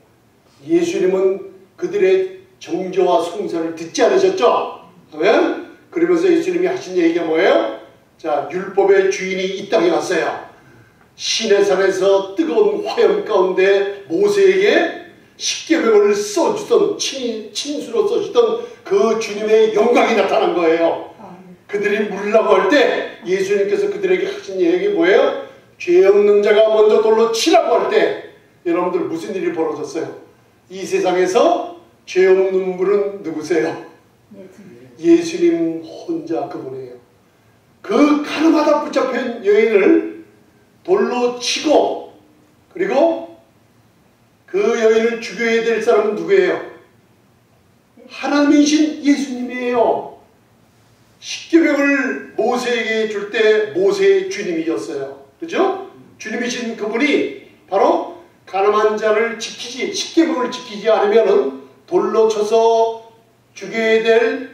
예수님은 그들의 정죄와 송사를 듣지 않으셨죠? 아멘. 그러면서 예수님이 하신 얘기가 뭐예요? 자, 율법의 주인이 이 땅에 왔어요. 시내산에서 뜨거운 화염 가운데 모세에게 십계명을 써주던 친수로 써주던 그 주님의 영광이 나타난 거예요. 그들이 물으려고 할 때 예수님께서 그들에게 하신 얘기 뭐예요? 죄 없는 자가 먼저 돌로 치라고 할 때 여러분들 무슨 일이 벌어졌어요? 이 세상에서 죄 없는 분은 누구세요? 예수님 혼자 그분이에요. 그 가늠하다 붙잡힌 여인을 돌로 치고 그리고 그 여인을 죽여야 될 사람은 누구예요? 하나님이신 예수님이에요. 십계명을 모세에게 줄 때 모세의 주님이었어요. 그렇죠? 주님이신 그분이 바로 가늠한 자를 지키지, 십계명을 지키지 않으면 돌로 쳐서 죽여야 될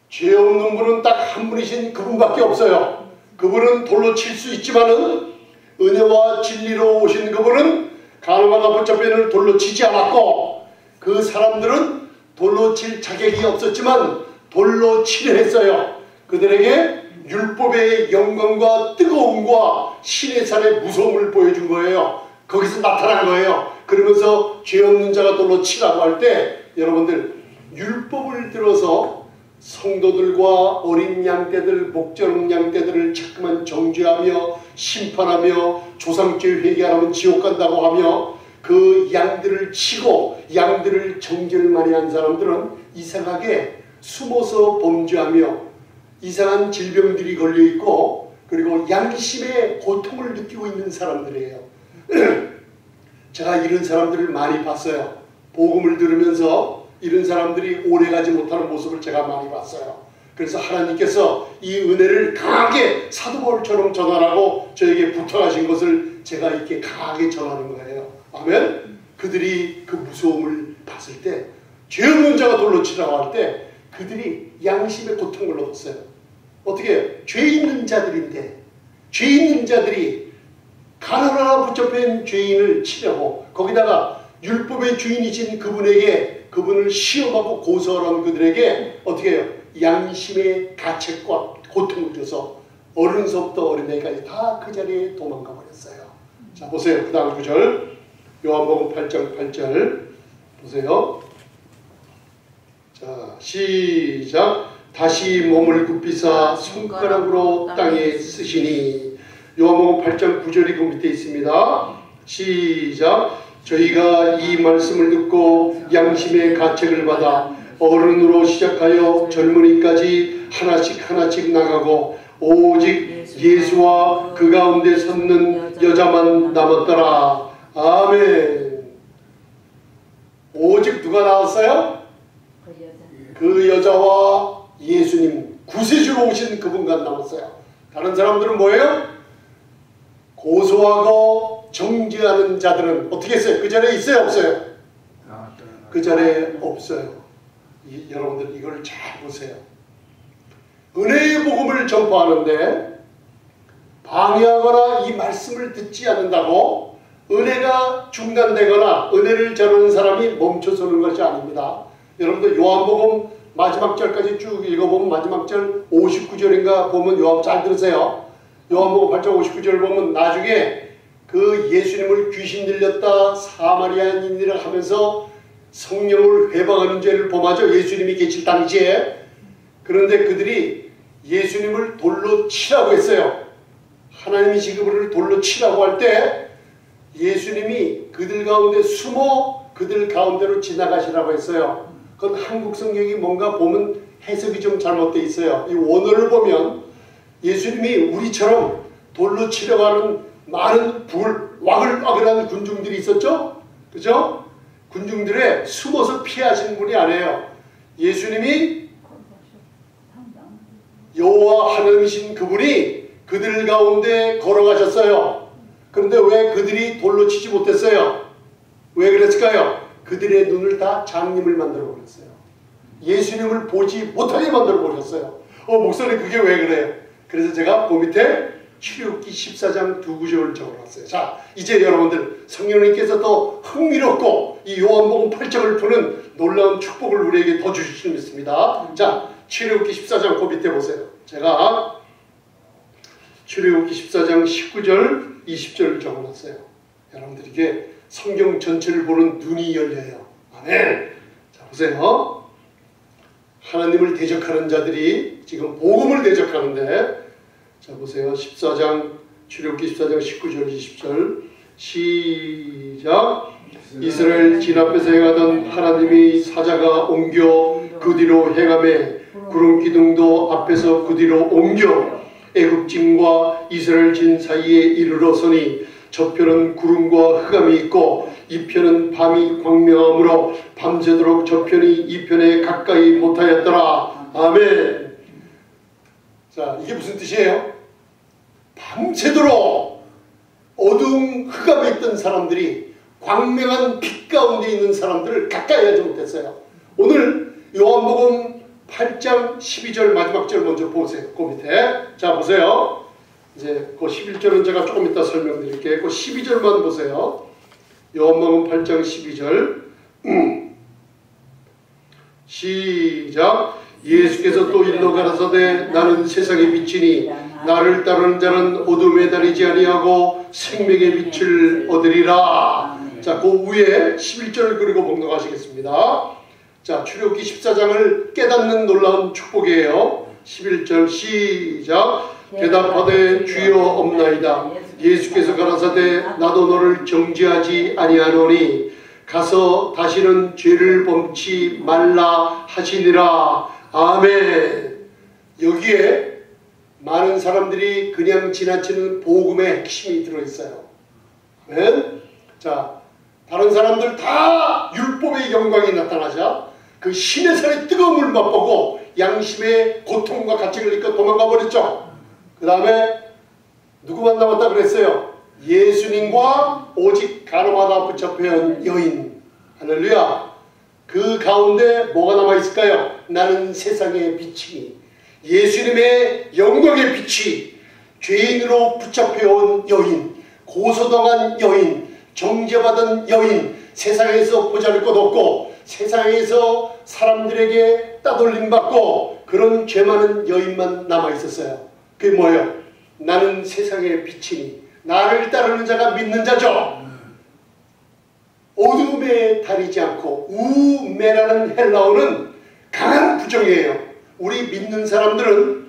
죄 없는 분은 딱 한 분이신 그분밖에 없어요. 그분은 돌로 칠 수 있지만은 은혜와 진리로 오신 그분은 가늠하다 붙잡힌을 돌로 치지 않았고, 그 사람들은 돌로 칠 자격이 없었지만 돌로 치려 했어요. 그들에게 율법의 영광과 뜨거움과 신의 산의 무서움을 보여준 거예요. 거기서 나타난 거예요. 그러면서 죄 없는 자가 돌로 치라고 할 때 여러분들 율법을 들어서 성도들과 어린 양떼들, 목젖 양떼들을 자꾸만 정죄하며 심판하며 조상죄 회개 안 하면 지옥 간다고 하며 그 양들을 치고 양들을 정죄를 많이 한 사람들은 이상하게 숨어서 범죄하며 이상한 질병들이 걸려있고 그리고 양심의 고통을 느끼고 있는 사람들이에요. 제가 이런 사람들을 많이 봤어요. 복음을 들으면서 이런 사람들이 오래가지 못하는 모습을 제가 많이 봤어요. 그래서 하나님께서 이 은혜를 강하게 사도 바울처럼 전하라고 저에게 부탁하신 것을 제가 이렇게 강하게 전하는 거예요. 아멘? 그들이 그 무서움을 봤을 때, 죄 없는 자가 돌로 치라고 할 때 그들이 양심의 고통을 얻었어요. 어떻게? 죄 있는 자들인데, 죄 있는 자들이 가늠하다 붙잡힌 죄인을 치려고 거기다가 율법의 주인이신 그분에게 그분을 시험하고 고소하는 그들에게 어떻게 해요? 양심의 가책과 고통을 줘서 어른서부터 어린애까지 다 그 자리에 도망가 버렸어요. 자, 보세요. 그 다음 구절 요한복음 8장 8절 보세요. 자, 시작. 다시 몸을 굽히사 손가락으로 땅에 쓰시니. 요한복음 8장 9절이 그 밑에 있습니다. 시작. 저희가 이 말씀을 듣고 양심의 가책을 받아 어른으로 시작하여 젊은이까지 하나씩 하나씩 나가고 오직 예수와 그 가운데 섰는 여자만 남았더라. 아멘. 오직 누가 나왔어요? 그 여자와 예수님, 구세주로 오신 그분만 남았어요. 다른 사람들은 뭐예요? 고소하고 정죄하는 자들은 어떻게 했어요? 그 자리에 있어요? 없어요? 그 자리에 없어요. 여러분들 이걸 잘 보세요. 은혜의 복음을 전파하는데 방해하거나 이 말씀을 듣지 않는다고 은혜가 중단되거나 은혜를 전하는 사람이 멈춰서는 것이 아닙니다. 여러분들 요한복음 마지막 절까지 쭉 읽어보면 마지막 절 59절인가 보면 요한 잘 들으세요. 요한복음 8장 59절 보면 나중에 그 예수님을 귀신 들렸다 사마리아인이라 하면서 성령을 회방하는 죄를 범하죠. 예수님이 계실 당시에. 그런데 그들이 예수님을 돌로 치라고 했어요. 하나님이 지금을 돌로 치라고 할 때 예수님이 그들 가운데 숨어 그들 가운데로 지나가시라고 했어요. 그건 한국 성경이 뭔가 보면 해석이 좀 잘못되어 있어요. 이 원어를 보면 예수님이 우리처럼 돌로 치려고 하는 많은 와글와글한 군중들이 있었죠? 그죠? 군중들에 숨어서 피하시는 분이 아니에요. 예수님이 여호와 하나님이신 그분이 그들 가운데 걸어가셨어요. 그런데 왜 그들이 돌로 치지 못했어요? 왜 그랬을까요? 그들의 눈을 다 장님을 만들어 버렸어요. 예수님을 보지 못하게 만들어 버렸어요. 목사님 그게 왜 그래요? 그래서 제가 그 밑에 출애굽기 14장 두 구절을 적어놨어요. 자, 이제 여러분들 성령님께서 더 흥미롭고 이 요한복음 8장을 푸는 놀라운 축복을 우리에게 더 주실 줄 믿습니다. 자, 출애굽기 14장 그 밑에 보세요. 제가 출애굽기 14장 19절 20절을 적어놨어요. 여러분들 이게 성경 전체를 보는 눈이 열려요. 아멘. 자, 보세요. 하나님을 대적하는 자들이 지금 복음을 대적하는데, 자 보세요. 14장 출애굽기 14장 19절 20절 시작. 이스라엘 진 앞에서 행하던 하나님의 사자가 옮겨 그 뒤로 행하매 구름 기둥도 앞에서 그 뒤로 옮겨 애굽진과 이스라엘 진 사이에 이르러서니 저편은 구름과 흑암이 있고 이편은 밤이 광명함으로 밤새도록 저편이 이편에 가까이 못하였더라. 아멘. 자, 이게 무슨 뜻이에요? 밤새도록 어두운 흑암에 있던 사람들이 광명한 빛 가운데 있는 사람들을 가까이 하지 못했어요. 오늘 요한복음 8장 12절 마지막 절 먼저 보세요. 그 밑에. 자, 보세요. 이제 그 11절은 제가 조금 이따 설명드릴게요. 그 12절만 보세요. 요한복음 8장 12절. 시작. 예수께서 또 일러 가라사대 나는 세상의 빛이니 나를 따르는 자는 어둠에 다니지 아니하고 생명의 빛을 얻으리라. 자, 그 위에 11절 그리고 봉독하시겠습니다. 자, 출애굽기 14장을 깨닫는 놀라운 축복이에요. 11절 시작. 대답하되 주여 없나이다. 예수께서 가라사대 나도 너를 정죄하지 아니하노니 가서 다시는 죄를 범치 말라 하시니라. 아멘. 여기에 많은 사람들이 그냥 지나치는 복음의 핵심이 들어있어요. 아멘. 자, 다른 사람들 다 율법의 영광이 나타나자 그 신의 살의 뜨거움을 맛보고 양심의 고통과 가책을 느껴 도망가 버렸죠. 그 다음에 누구만 남았다 그랬어요? 예수님과 오직 가로마다 붙잡혀온 여인. 할렐루야. 그 가운데 뭐가 남아있을까요? 나는 세상의 빛이니. 예수님의 영광의 빛이 죄인으로 붙잡혀온 여인, 고소당한 여인, 정죄받은 여인, 세상에서 보잘것 없고 세상에서 사람들에게 따돌림받고 그런 죄 많은 여인만 남아있었어요. 그게 뭐예요? 나는 세상의 빛이니. 나를 따르는 자가 믿는 자죠. 어둠에 다니지 않고 우메라는 헬라어는 강한 부정이에요. 우리 믿는 사람들은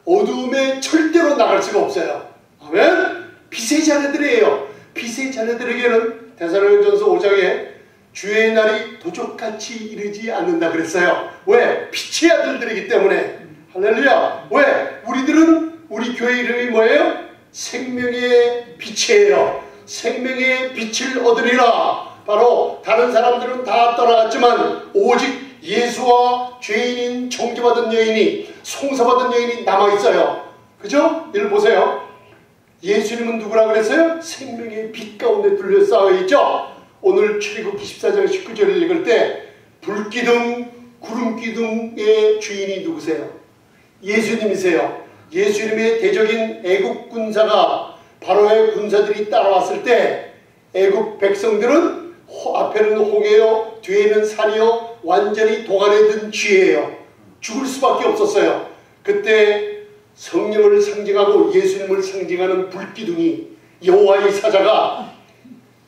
어둠에 절대로 나갈 수가 없어요. 아멘? 빛의 자녀들이에요. 빛의 자녀들에게는 데살로니가전서 5장에 주의 날이 도적같이 이르지 않는다 그랬어요. 왜? 빛의 아들들이기 때문에. 할렐루야. 왜? 우리들은 우리 교회 이름이 뭐예요? 생명의 빛이에요. 생명의 빛을 얻으리라. 바로 다른 사람들은 다 떠나갔지만 오직 예수와 죄인인 정죄받은 여인이 송사받은 여인이 남아있어요. 그죠? 이를 보세요. 예수님은 누구라 그랬어요? 생명의 빛 가운데 둘러싸여 있죠. 오늘 출애굽기 14장 19절을 읽을 때 불기둥 구름기둥의 주인이 누구세요? 예수님이세요. 예수님의 대적인 애국 군사가 바로의 군사들이 따라왔을 때 애국 백성들은 앞에는 홍해요, 뒤에는 산이요, 완전히 도간에 든 쥐예요. 죽을 수밖에 없었어요. 그때 성령을 상징하고 예수님을 상징하는 불기둥이 여호와의 사자가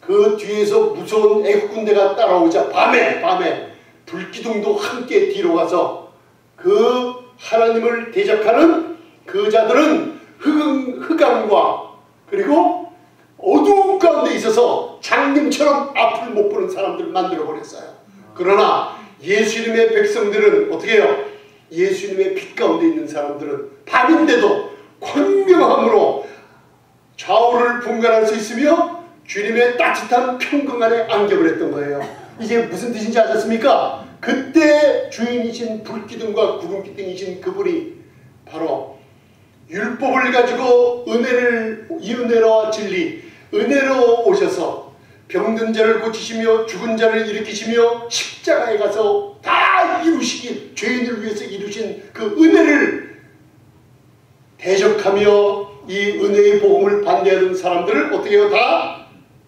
그 뒤에서 무서운 애국군대가 따라오자 밤에 불기둥도 함께 뒤로 가서 그 하나님을 대적하는 그 자들은 흑암과 그리고 어두운 가운데 있어서 장님처럼 앞을 못 보는 사람들을 만들어버렸어요. 그러나 예수님의 백성들은 어떻게 해요? 예수님의 빛 가운데 있는 사람들은 밤인데도 광명함으로 좌우를 분간할 수 있으며 주님의 따뜻한 평강 안에 안ገብ을 했던 거예요. 이게 무슨 뜻인지 아셨습니까? 그때 주인이신 불기둥과 구름기둥이신 그분이 바로 율법을 가지고 은혜와 진리, 은혜로 오셔서 병든 자를 고치시며 죽은 자를 일으키시며 십자가에 가서 다 이루시기, 죄인을 위해서 이루신 그 은혜를 대적하며 이 은혜의 복음을 반대하는 사람들을 어떻게 해요?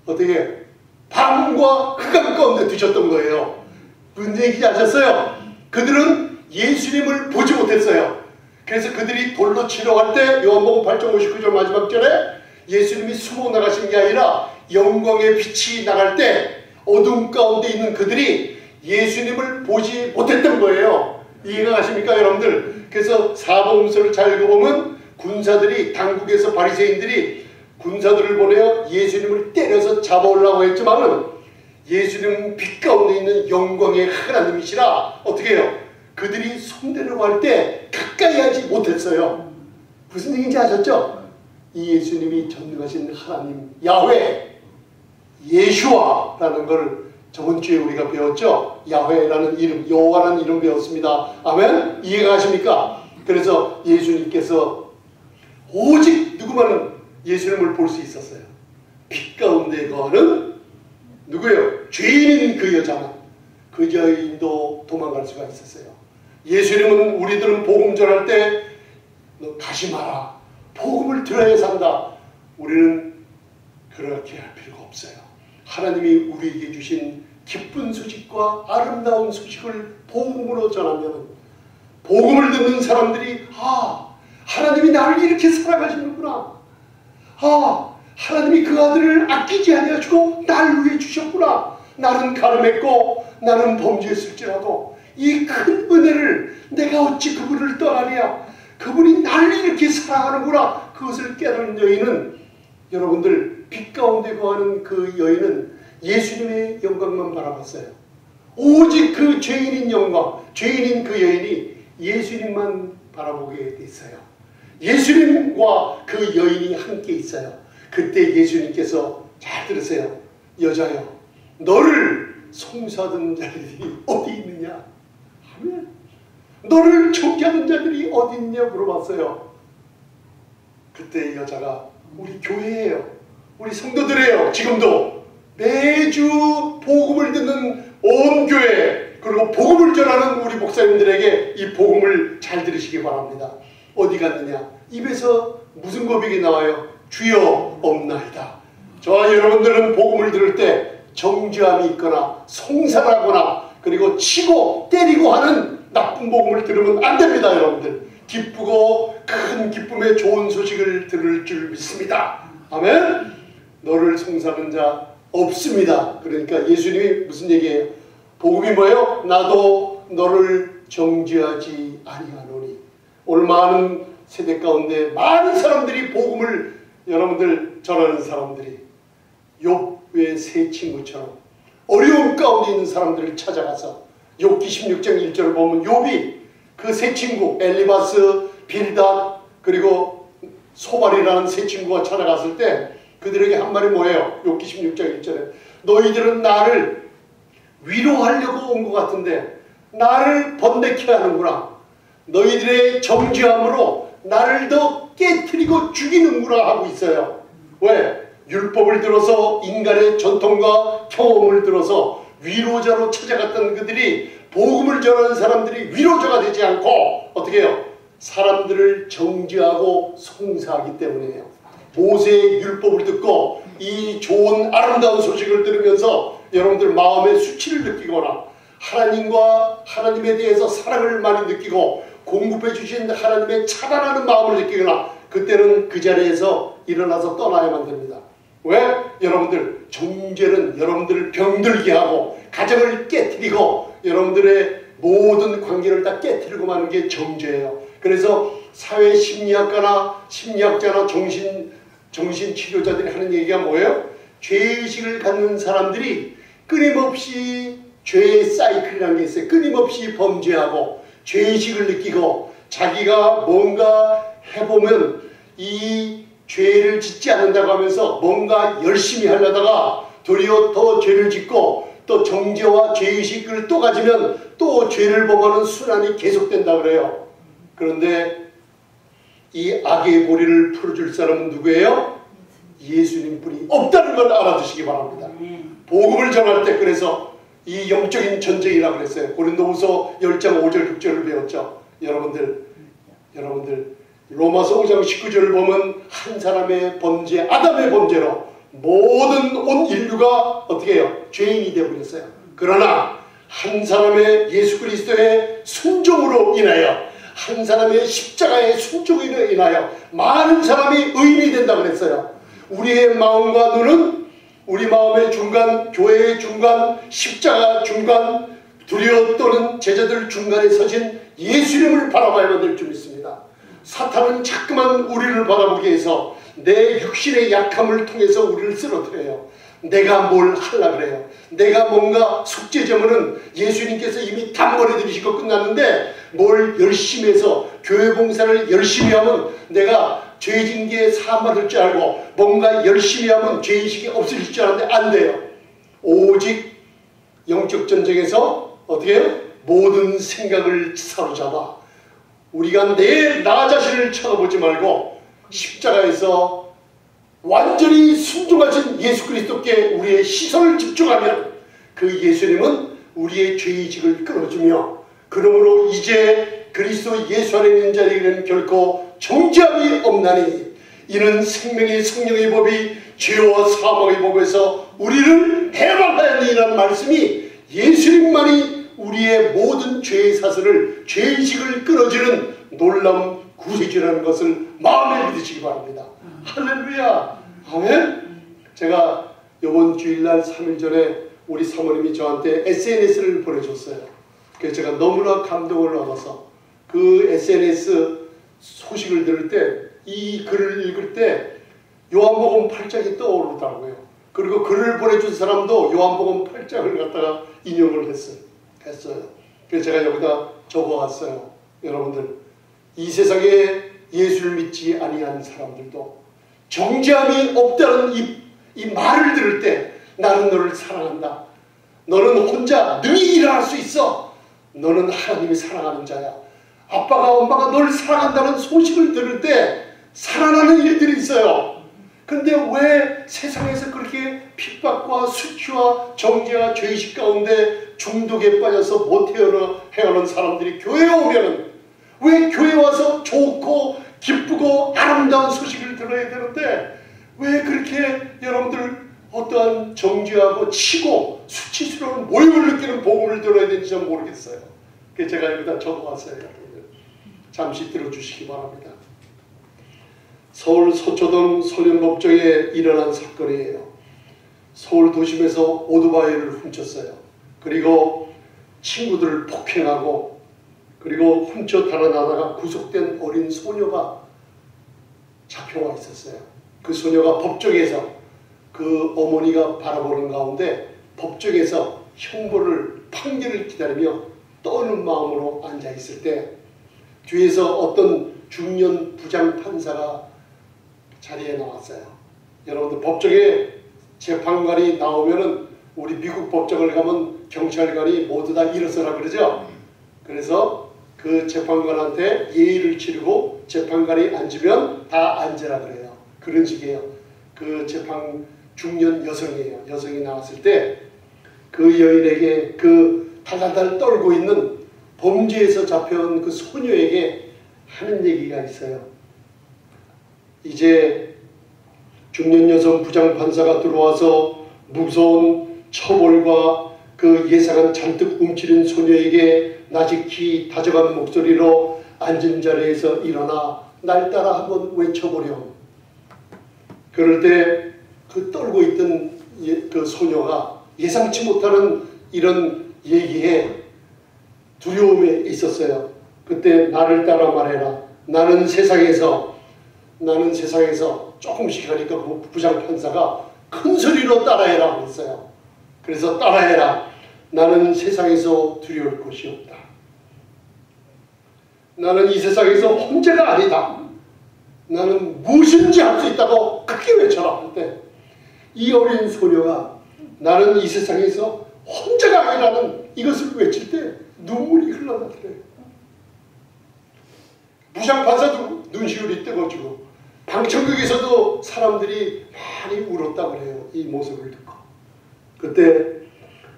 어떻게 밤과 흑암 가운데 두셨던 거예요. 무슨 얘기인지 아셨어요? 그들은 예수님을 보지 못했어요. 그래서 그들이 돌로 치러 갈 때 요한복음 8장 59절 마지막 절에 예수님이 숨어 나가신 게 아니라 영광의 빛이 나갈 때 어둠 가운데 있는 그들이 예수님을 보지 못했던 거예요. 이해가 가십니까 여러분들? 그래서 사복음서를 잘 읽어보면 군사들이, 당국에서 바리새인들이 군사들을 보내어 예수님을 때려서 잡아오려고 했지만 예수님은 빛 가운데 있는 영광의 하나님이시라 어떻게 해요? 그들이 손대려고 할 때 가까이 하지 못했어요. 무슨 얘기인지 아셨죠? 이 예수님이 전능하신 하나님 야훼, 예슈아라는 걸 저번 주에 우리가 배웠죠? 야훼라는 이름, 여호와라는 이름 배웠습니다. 아멘? 이해가 가십니까? 그래서 예수님께서 오직 누구만은 예수님을 볼 수 있었어요. 빛 가운데 거하는 누구예요? 죄인인 그 여자만. 그 여인도 도망갈 수가 있었어요. 예수님은 우리들은 복음 전할 때 너 가지 마라. 복음을 들어야 산다. 우리는 그렇게 할 필요가 없어요. 하나님이 우리에게 주신 기쁜 소식과 아름다운 소식을 복음으로 전하면 복음을 듣는 사람들이 하나님이 나를 이렇게 사랑하시는구나. 하나님이 그 아들을 아끼지 아니하시고 나를 위해 주셨구나. 나는 가늠했고 나는 범죄했을지라도 이 큰 은혜를 내가 어찌 그분을 떠나랴. 그분이 나를 이렇게 사랑하는구나. 그것을 깨달은 여인은, 여러분들 빛 가운데 거하는 그 여인은 예수님의 영광만 바라봤어요. 오직 그 죄인인 영광, 죄인인 그 여인이 예수님만 바라보게 됐어요. 예수님과 그 여인이 함께 있어요. 그때 예수님께서, 잘 들으세요. 여자여, 너를 송사하던 자들이 어디 있느냐? 하면 너를 정죄하던 자들이 어디 있냐 물어봤어요. 그때 여자가 우리 교회예요. 우리 성도들이에요. 지금도 매주 복음을 듣는 온 교회, 그리고 복음을 전하는 우리 목사님들에게 이 복음을 잘 들으시기 바랍니다. 어디 갔느냐? 입에서 무슨 고백이 나와요? 주여 없나이다. 저와 여러분들은 복음을 들을 때 정죄함이 있거나 송사하거나 그리고 치고 때리고 하는 나쁜 복음을 들으면 안 됩니다. 여러분들 기쁘고 큰 기쁨의 좋은 소식을 들을 줄 믿습니다. 아멘. 너를 송사하는 자 없습니다. 그러니까 예수님이 무슨 얘기예요? 복음이 뭐예요? 나도 너를 정죄하지 아니하노니. 오늘 많은 세대 가운데 많은 사람들이 복음을 여러분들 전하는 사람들이 욥의 세 친구처럼 어려움 가운데 있는 사람들을 찾아가서 욥기 16장 1절을 보면 욥이 그 세 친구 엘리바스, 빌닷 그리고 소발이라는 세 친구가 찾아갔을 때 그들에게 한 말이 뭐예요? 욥기 16장 1절에 너희들은 나를 위로하려고 온 것 같은데 나를 번뇌케 하는구나. 너희들의 정죄함으로 나를 더 깨트리고 죽이는구나 하고 있어요. 왜? 율법을 들어서 인간의 전통과 경험을 들어서 위로자로 찾아갔던 그들이 복음을 전하는 사람들이 위로자가 되지 않고 어떻게 해요? 사람들을 정죄하고 송사하기 때문이에요. 모세의 율법을 듣고 이 좋은 아름다운 소식을 들으면서 여러분들 마음의 수치를 느끼거나 하나님과 하나님에 대해서 사랑을 많이 느끼고 공급해 주신 하나님의 차단하는 마음을 느끼거나 그때는 그 자리에서 일어나서 떠나야만 됩니다. 왜? 여러분들 정죄는 여러분들을 병들게 하고 가정을 깨트리고 여러분들의 모든 관계를 다 깨트리고 마는 게 정죄예요. 그래서 사회 심리학가나 심리학자나 정신치료자들이 하는 얘기가 뭐예요? 죄의식을 갖는 사람들이 끊임없이 죄의 사이클이라는 게 있어요. 끊임없이 범죄하고 죄의식을 느끼고 자기가 뭔가 해보면 이 죄를 짓지 않는다고 하면서 뭔가 열심히 하려다가 도리어 더 죄를 짓고 또 정죄와 죄의식을 또 가지면 또 죄를 범하는 순환이 계속된다 그래요. 그런데 이 악의 고리를 풀어줄 사람은 누구예요? 예수님뿐이 없다는 걸 알아두시기 바랍니다. 복음을 전할 때 그래서 이 영적인 전쟁이라고 그랬어요. 고린도후서 10장 5절 6절을 배웠죠. 여러분들 로마서 5장 19절을 보면 한 사람의 범죄, 아담의 범죄로 모든 온 인류가 어떻게 해요? 죄인이 되어버렸어요. 그러나 한 사람의 예수 그리스도의 순종으로 인하여 한 사람의 십자가의 순종으로 인하여 많은 사람이 의인이 된다고 그랬어요. 우리의 마음과 눈은 우리 마음의 중간, 교회의 중간, 십자가 중간, 두려워 떠는 제자들 중간에 서신 예수님을 바라봐야만 될 줄 믿습니다. 사탄은 자꾸만 우리를 바라보게 해서 내 육신의 약함을 통해서 우리를 쓰러뜨려요. 내가 뭘 하려고 그래요. 내가 뭔가 속죄제물은 예수님께서 이미 단번에 드리시고 끝났는데 뭘 열심히 해서 교회 봉사를 열심히 하면 내가 죄진기에 사함받을 줄 알고 뭔가 열심히 하면 죄의식이 없어질 줄 알았는데 안 돼요. 오직 영적 전쟁에서 어떻게 해요? 모든 생각을 사로잡아 우리가 내 나 자신을 쳐다보지 말고 십자가에서 완전히 순종하신 예수 그리스도께 우리의 시선을 집중하면 그 예수님은 우리의 죄의식을 끊어주며 그러므로 이제 그리스도 예수 안에 있는 자에게는 결코 정죄함이 없나니 이는 생명의 성령의 법이 죄와 사망의 법에서 우리를 해방하였느니라는 말씀이 예수님만이 우리의 모든 죄의 사슬을 죄의식을 끊어주는 놀라운 구세주라는 것을 마음에 믿으시기 바랍니다. 할렐루야. 아멘. 제가 이번 주일날 3일 전에 우리 사모님이 저한테 SNS를 보내줬어요. 그래서 제가 너무나 감동을 받아서 그 SNS 소식을 들을 때 이 글을 읽을 때 요한복음 8장이 떠오르더라고요. 그리고 글을 보내준 사람도 요한복음 8장을 갖다가 인용을 했어요. 그래서 제가 여기다 적어왔어요. 여러분들 이 세상에 예수를 믿지 아니한 사람들도 정죄함이 없다는 이 말을 들을 때 나는 너를 사랑한다. 너는 혼자 능히 일어날 수 있어. 너는 하나님이 사랑하는 자야. 아빠가 엄마가 널 사랑한다는 소식을 들을 때 살아나는 일들이 있어요. 근데 왜 세상에서 그렇게 핍박과 수치와 정죄와 죄의식 가운데 중독에 빠져서 못 헤어나는 사람들이 교회에 오면은 왜 교회에 와서 좋고 기쁘고 아름다운 소식을 들어야 되는데 왜 그렇게 여러분들 어떠한 정죄하고 치고 수치스러운 모욕을 느끼는 복음을 들어야 되는지 좀 모르겠어요. 그래서 제가 여기다 적어왔어요. 잠시 들어주시기 바랍니다. 서울 서초동 소년법정에 일어난 사건이에요. 서울 도심에서 오토바이를 훔쳤어요. 그리고 친구들을 폭행하고 그리고 훔쳐 달아나다가 구속된 어린 소녀가 잡혀와 있었어요. 그 소녀가 법정에서 그 어머니가 바라보는 가운데 법정에서 형벌을 판결을 기다리며 떠는 마음으로 앉아있을 때 뒤에서 어떤 중년 부장 판사가 자리에 나왔어요. 여러분들 법정에 재판관이 나오면은 우리 미국 법정을 가면 경찰관이 모두 다 일어서라 그러죠. 그래서 그 재판관한테 예의를 치르고 재판관이 앉으면 다 앉으라 그래요. 그런 식이에요. 그 재판 중년 여성이에요. 여성이 나왔을 때 그 여인에게 그 달달달 떨고 있는 범죄에서 잡혀온 그 소녀에게 하는 얘기가 있어요. 이제 중년 여성 부장판사가 들어와서 무서운 처벌과 그 예상한 잔뜩 움츠린 소녀에게 나직히 다정한 목소리로 앉은 자리에서 일어나 날 따라 한번 외쳐보렴. 그럴 때 그 떨고 있던 그 소녀가 예상치 못하는 이런 얘기에 두려움에 있었어요. 그때 나를 따라 말해라. 나는 세상에서 조금씩 하니까 그 부장판사가 큰 소리로 따라해라 그랬어요. 그래서 따라해라. 나는 세상에서 두려울 것이 없다. 나는 이 세상에서 혼자가 아니다. 나는 무엇인지 할 수 있다고 크게 외쳐라 할 때 이 어린 소녀가 나는 이 세상에서 혼자가 아니라는 이것을 외칠 때 눈물이 흘러나더래요. 부장판사도 눈시울이 뜨거워지고 방청객에서도 사람들이 많이 울었다 그래요. 이 모습을 듣고. 그때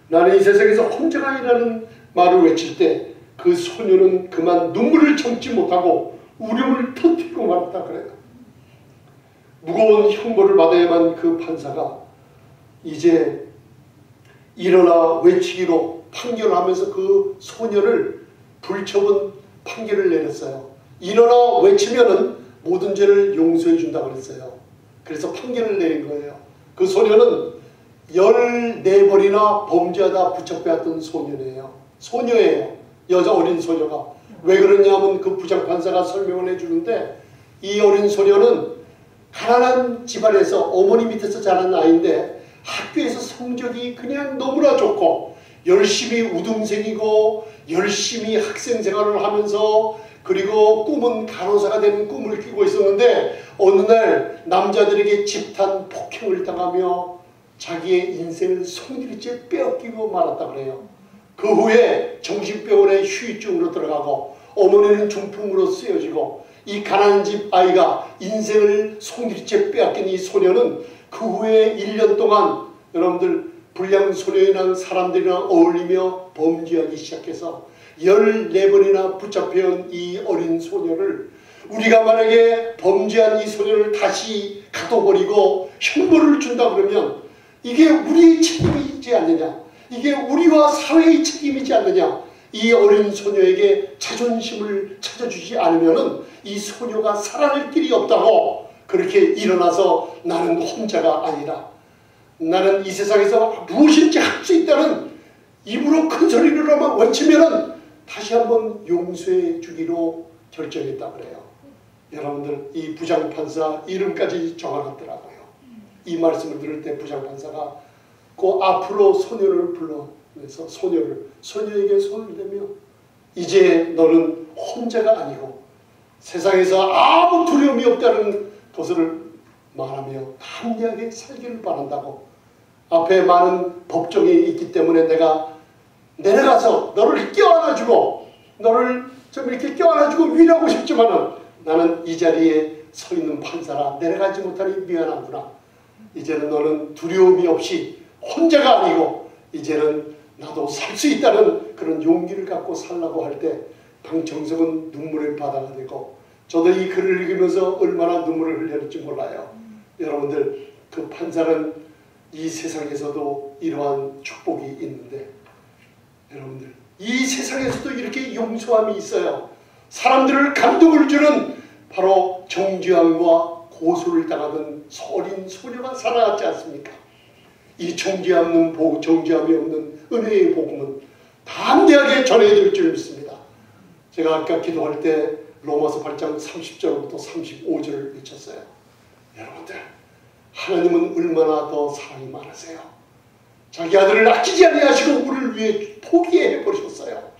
나는 이 세상에서 혼자가 아니라는 말을 외칠 때 그 소녀는 그만 눈물을 참지 못하고 울음을 터뜨리고 말았다 그래요. 무거운 형벌을 받아야만 그 판사가 이제 일어나 외치기로 판결하면서 그 소녀를 불처분 판결을 내렸어요. 일어나 외치면은 모든 죄를 용서해 준다고 그랬어요. 그래서 판결을 내린 거예요. 그 소녀는 14번이나 범죄하다 붙잡혀왔던 소녀예요. 여자 어린 소녀가. 왜 그러냐면 그 부장판사가 설명을 해주는데 이 어린 소녀는 가난한 집안에서 어머니 밑에서 자란 아이인데 학교에서 성적이 그냥 너무나 좋고 열심히 우등생이고 열심히 학생 생활을 하면서 그리고 꿈은 간호사가 되는 꿈을 꾸고 있었는데 어느 날 남자들에게 집단 폭행을 당하며 자기의 인생을 송두리째 빼앗기고 말았다 그래요. 그 후에 정신병원에 휴유증으로 들어가고 어머니는 중풍으로 쓰여지고 이 가난한 집 아이가 인생을 송두리째 빼앗긴 이 소녀는 그 후에 1년 동안 여러분들 불량소년이란 사람들이랑 어울리며 범죄하기 시작해서 14번이나 붙잡혀온 이 어린 소녀를 우리가 만약에 범죄한 이 소녀를 다시 가둬버리고 형벌을 준다 그러면 이게 우리의 책임이지 않느냐, 이게 우리와 사회의 책임이지 않느냐. 이 어린 소녀에게 자존심을 찾아주지 않으면 이 소녀가 살아날 길이 없다고 그렇게 일어나서 나는 혼자가 아니라 나는 이 세상에서 무엇인지 할 수 있다는 입으로 큰 소리로만 외치면 다시 한번 용서해 주기로 결정했다 그래요. 여러분들 이 부장판사 이름까지 정하겠더라고요. 이 말씀을 들을 때 부장판사가 그 앞으로 소녀를 불러내서 소녀에게 손을 대며 이제 너는 혼자가 아니고 세상에서 아무 두려움이 없다는 것을 말하며 담대하게 살기를 바란다고. 앞에 많은 법정이 있기 때문에 내가 내려가서 너를 껴안아주고 너를 좀 이렇게 껴안아주고 위로하고 싶지만은 나는 이 자리에 서 있는 판사라 내려가지 못하니 미안하구나. 이제는 너는 두려움이 없이 혼자가 아니고 이제는 나도 살 수 있다는 그런 용기를 갖고 살라고 할 때 방청석은 눈물의 바다가 되고 저도 이 글을 읽으면서 얼마나 눈물을 흘렸는지 몰라요. 여러분들 그 판사는 이 세상에서도 이러한 축복이 있는데 여러분들 이 세상에서도 이렇게 용서함이 있어요. 사람들을 감동을 주는 바로 정죄함과 고소를 당하던 어린 소녀가 살아났지 않습니까? 이 정죄함이 없는 은혜의 복음은 담대하게 전해드릴 줄 믿습니다. 제가 아까 기도할 때 로마서 8장 30절부터 35절을 외쳤어요. 여러분들 하나님은 얼마나 더 사랑이 많으세요. 자기 아들을 아끼지 아니하시고 우리를 위해 포기해 버리셨어요.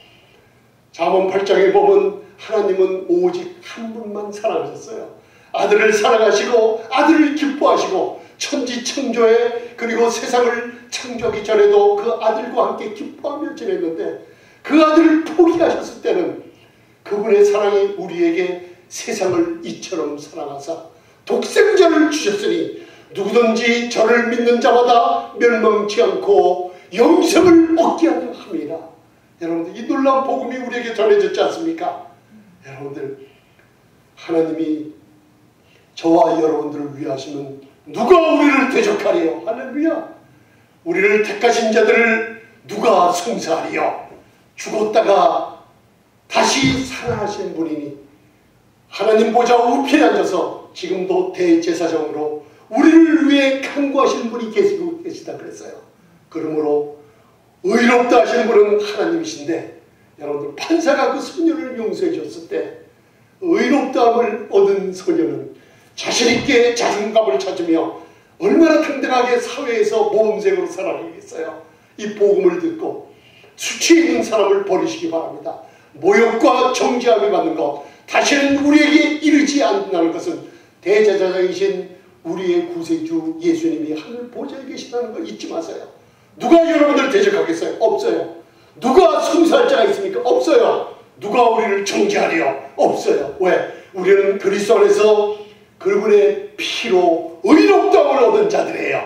잠언 8장에 보면 하나님은 오직 한 분만 사랑하셨어요. 아들을 사랑하시고 아들을 기뻐하시고 천지창조에 그리고 세상을 창조하기 전에도 그 아들과 함께 기뻐하며 지냈는데 그 아들을 포기하셨을 때는 그분의 사랑이 우리에게 세상을 이처럼 사랑하사 독생자를 주셨으니 누구든지 저를 믿는 자마다 멸망치 않고 영생을 얻게 하려 합니다. 여러분들 이 놀라운 복음이 우리에게 전해졌지 않습니까? 여러분들 하나님이 저와 여러분들을 위하시면 누가 우리를 대적하리요? 할렐루야. 우리를 택하신 자들을 누가 송사하리요? 죽었다가 다시 살아나신 분이니 하나님 보좌 우편에 앉아서 지금도 대제사장으로 우리를 위해 간구하시는 분이 계시고 계시다 그랬어요. 그러므로 의롭다 하시는 분은 하나님이신데 여러분들 판사가 그 소녀를 용서해 줬을 때 의롭다함을 얻은 소녀는 자신있게 자존감을 찾으며 얼마나 당당하게 사회에서 모범생으로 살아가겠어요. 이 복음을 듣고 수치에 있는 사람을 버리시기 바랍니다. 모욕과 정죄함이 받는 것 다시는 우리에게 이르지 않는다는 것은 대제사장이신 우리의 구세주 예수님이 하늘 보좌에 계시다는 걸 잊지 마세요. 누가 여러분들을 대적하겠어요? 없어요. 누가 송사할 자가 있습니까? 없어요. 누가 우리를 정죄하리요? 없어요. 왜? 우리는 그리스도 안에서 그분의 피로 의롭다함을 얻은 자들이에요.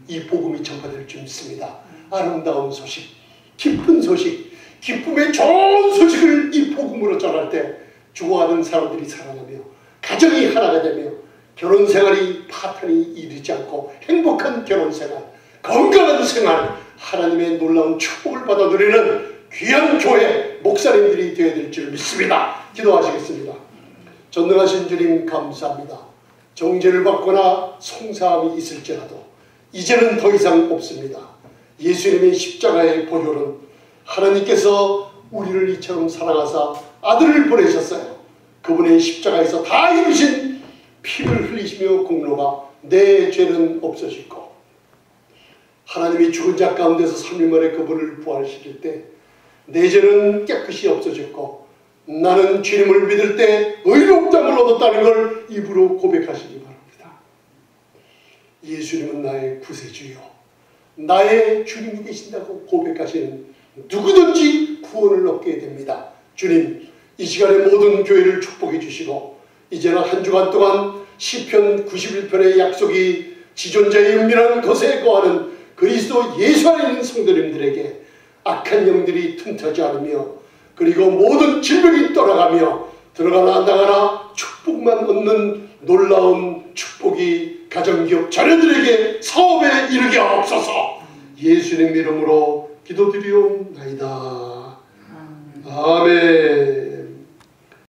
이 복음이 전파될 줄 믿습니다. 아름다운 소식, 기쁜 소식, 기쁨의 좋은 소식을 이 복음으로 전할 때 죽어가는 사람들이 살아나며 가정이 하나가 되며 결혼생활이 파탄이 이르지 않고 행복한 결혼생활, 건강한 생활, 하나님의 놀라운 축복을 받아 누리는 귀한 교회 목사님들이 되어야 될 줄 믿습니다. 기도하시겠습니다. 전능하신 주님 감사합니다. 정죄를 받거나 송사함이 있을지라도 이제는 더 이상 없습니다. 예수님의 십자가의 보혈은 하나님께서 우리를 이처럼 사랑하사 아들을 보내셨어요. 그분의 십자가에서 다 이루신 피를 흘리시며 공로가 내 죄는 없어지고 하나님이 죽은 자 가운데서 3일 만에 그분을 부활시킬 때 내 죄는 깨끗이 없어졌고 나는 주님을 믿을 때 의롭다함을 얻었다는 걸 입으로 고백하시기 바랍니다. 예수님은 나의 구세주요, 나의 주님이 계신다고 고백하시는 누구든지 구원을 얻게 됩니다. 주님, 이 시간에 모든 교회를 축복해 주시고 이제는 한 주간 동안 시편 91편의 약속이 지존자의 은밀한 것에 거하는 그리스도 예수 안에 있는 성도님들에게 악한 영들이 틈타지 않으며 그리고 모든 질병이 떠나가며 들어가나 나가나 축복만 얻는 놀라운 축복이 가정기업 자녀들에게 사업에 이르게 하옵소서. 예수님 이름으로 기도드리옵나이다. 아멘.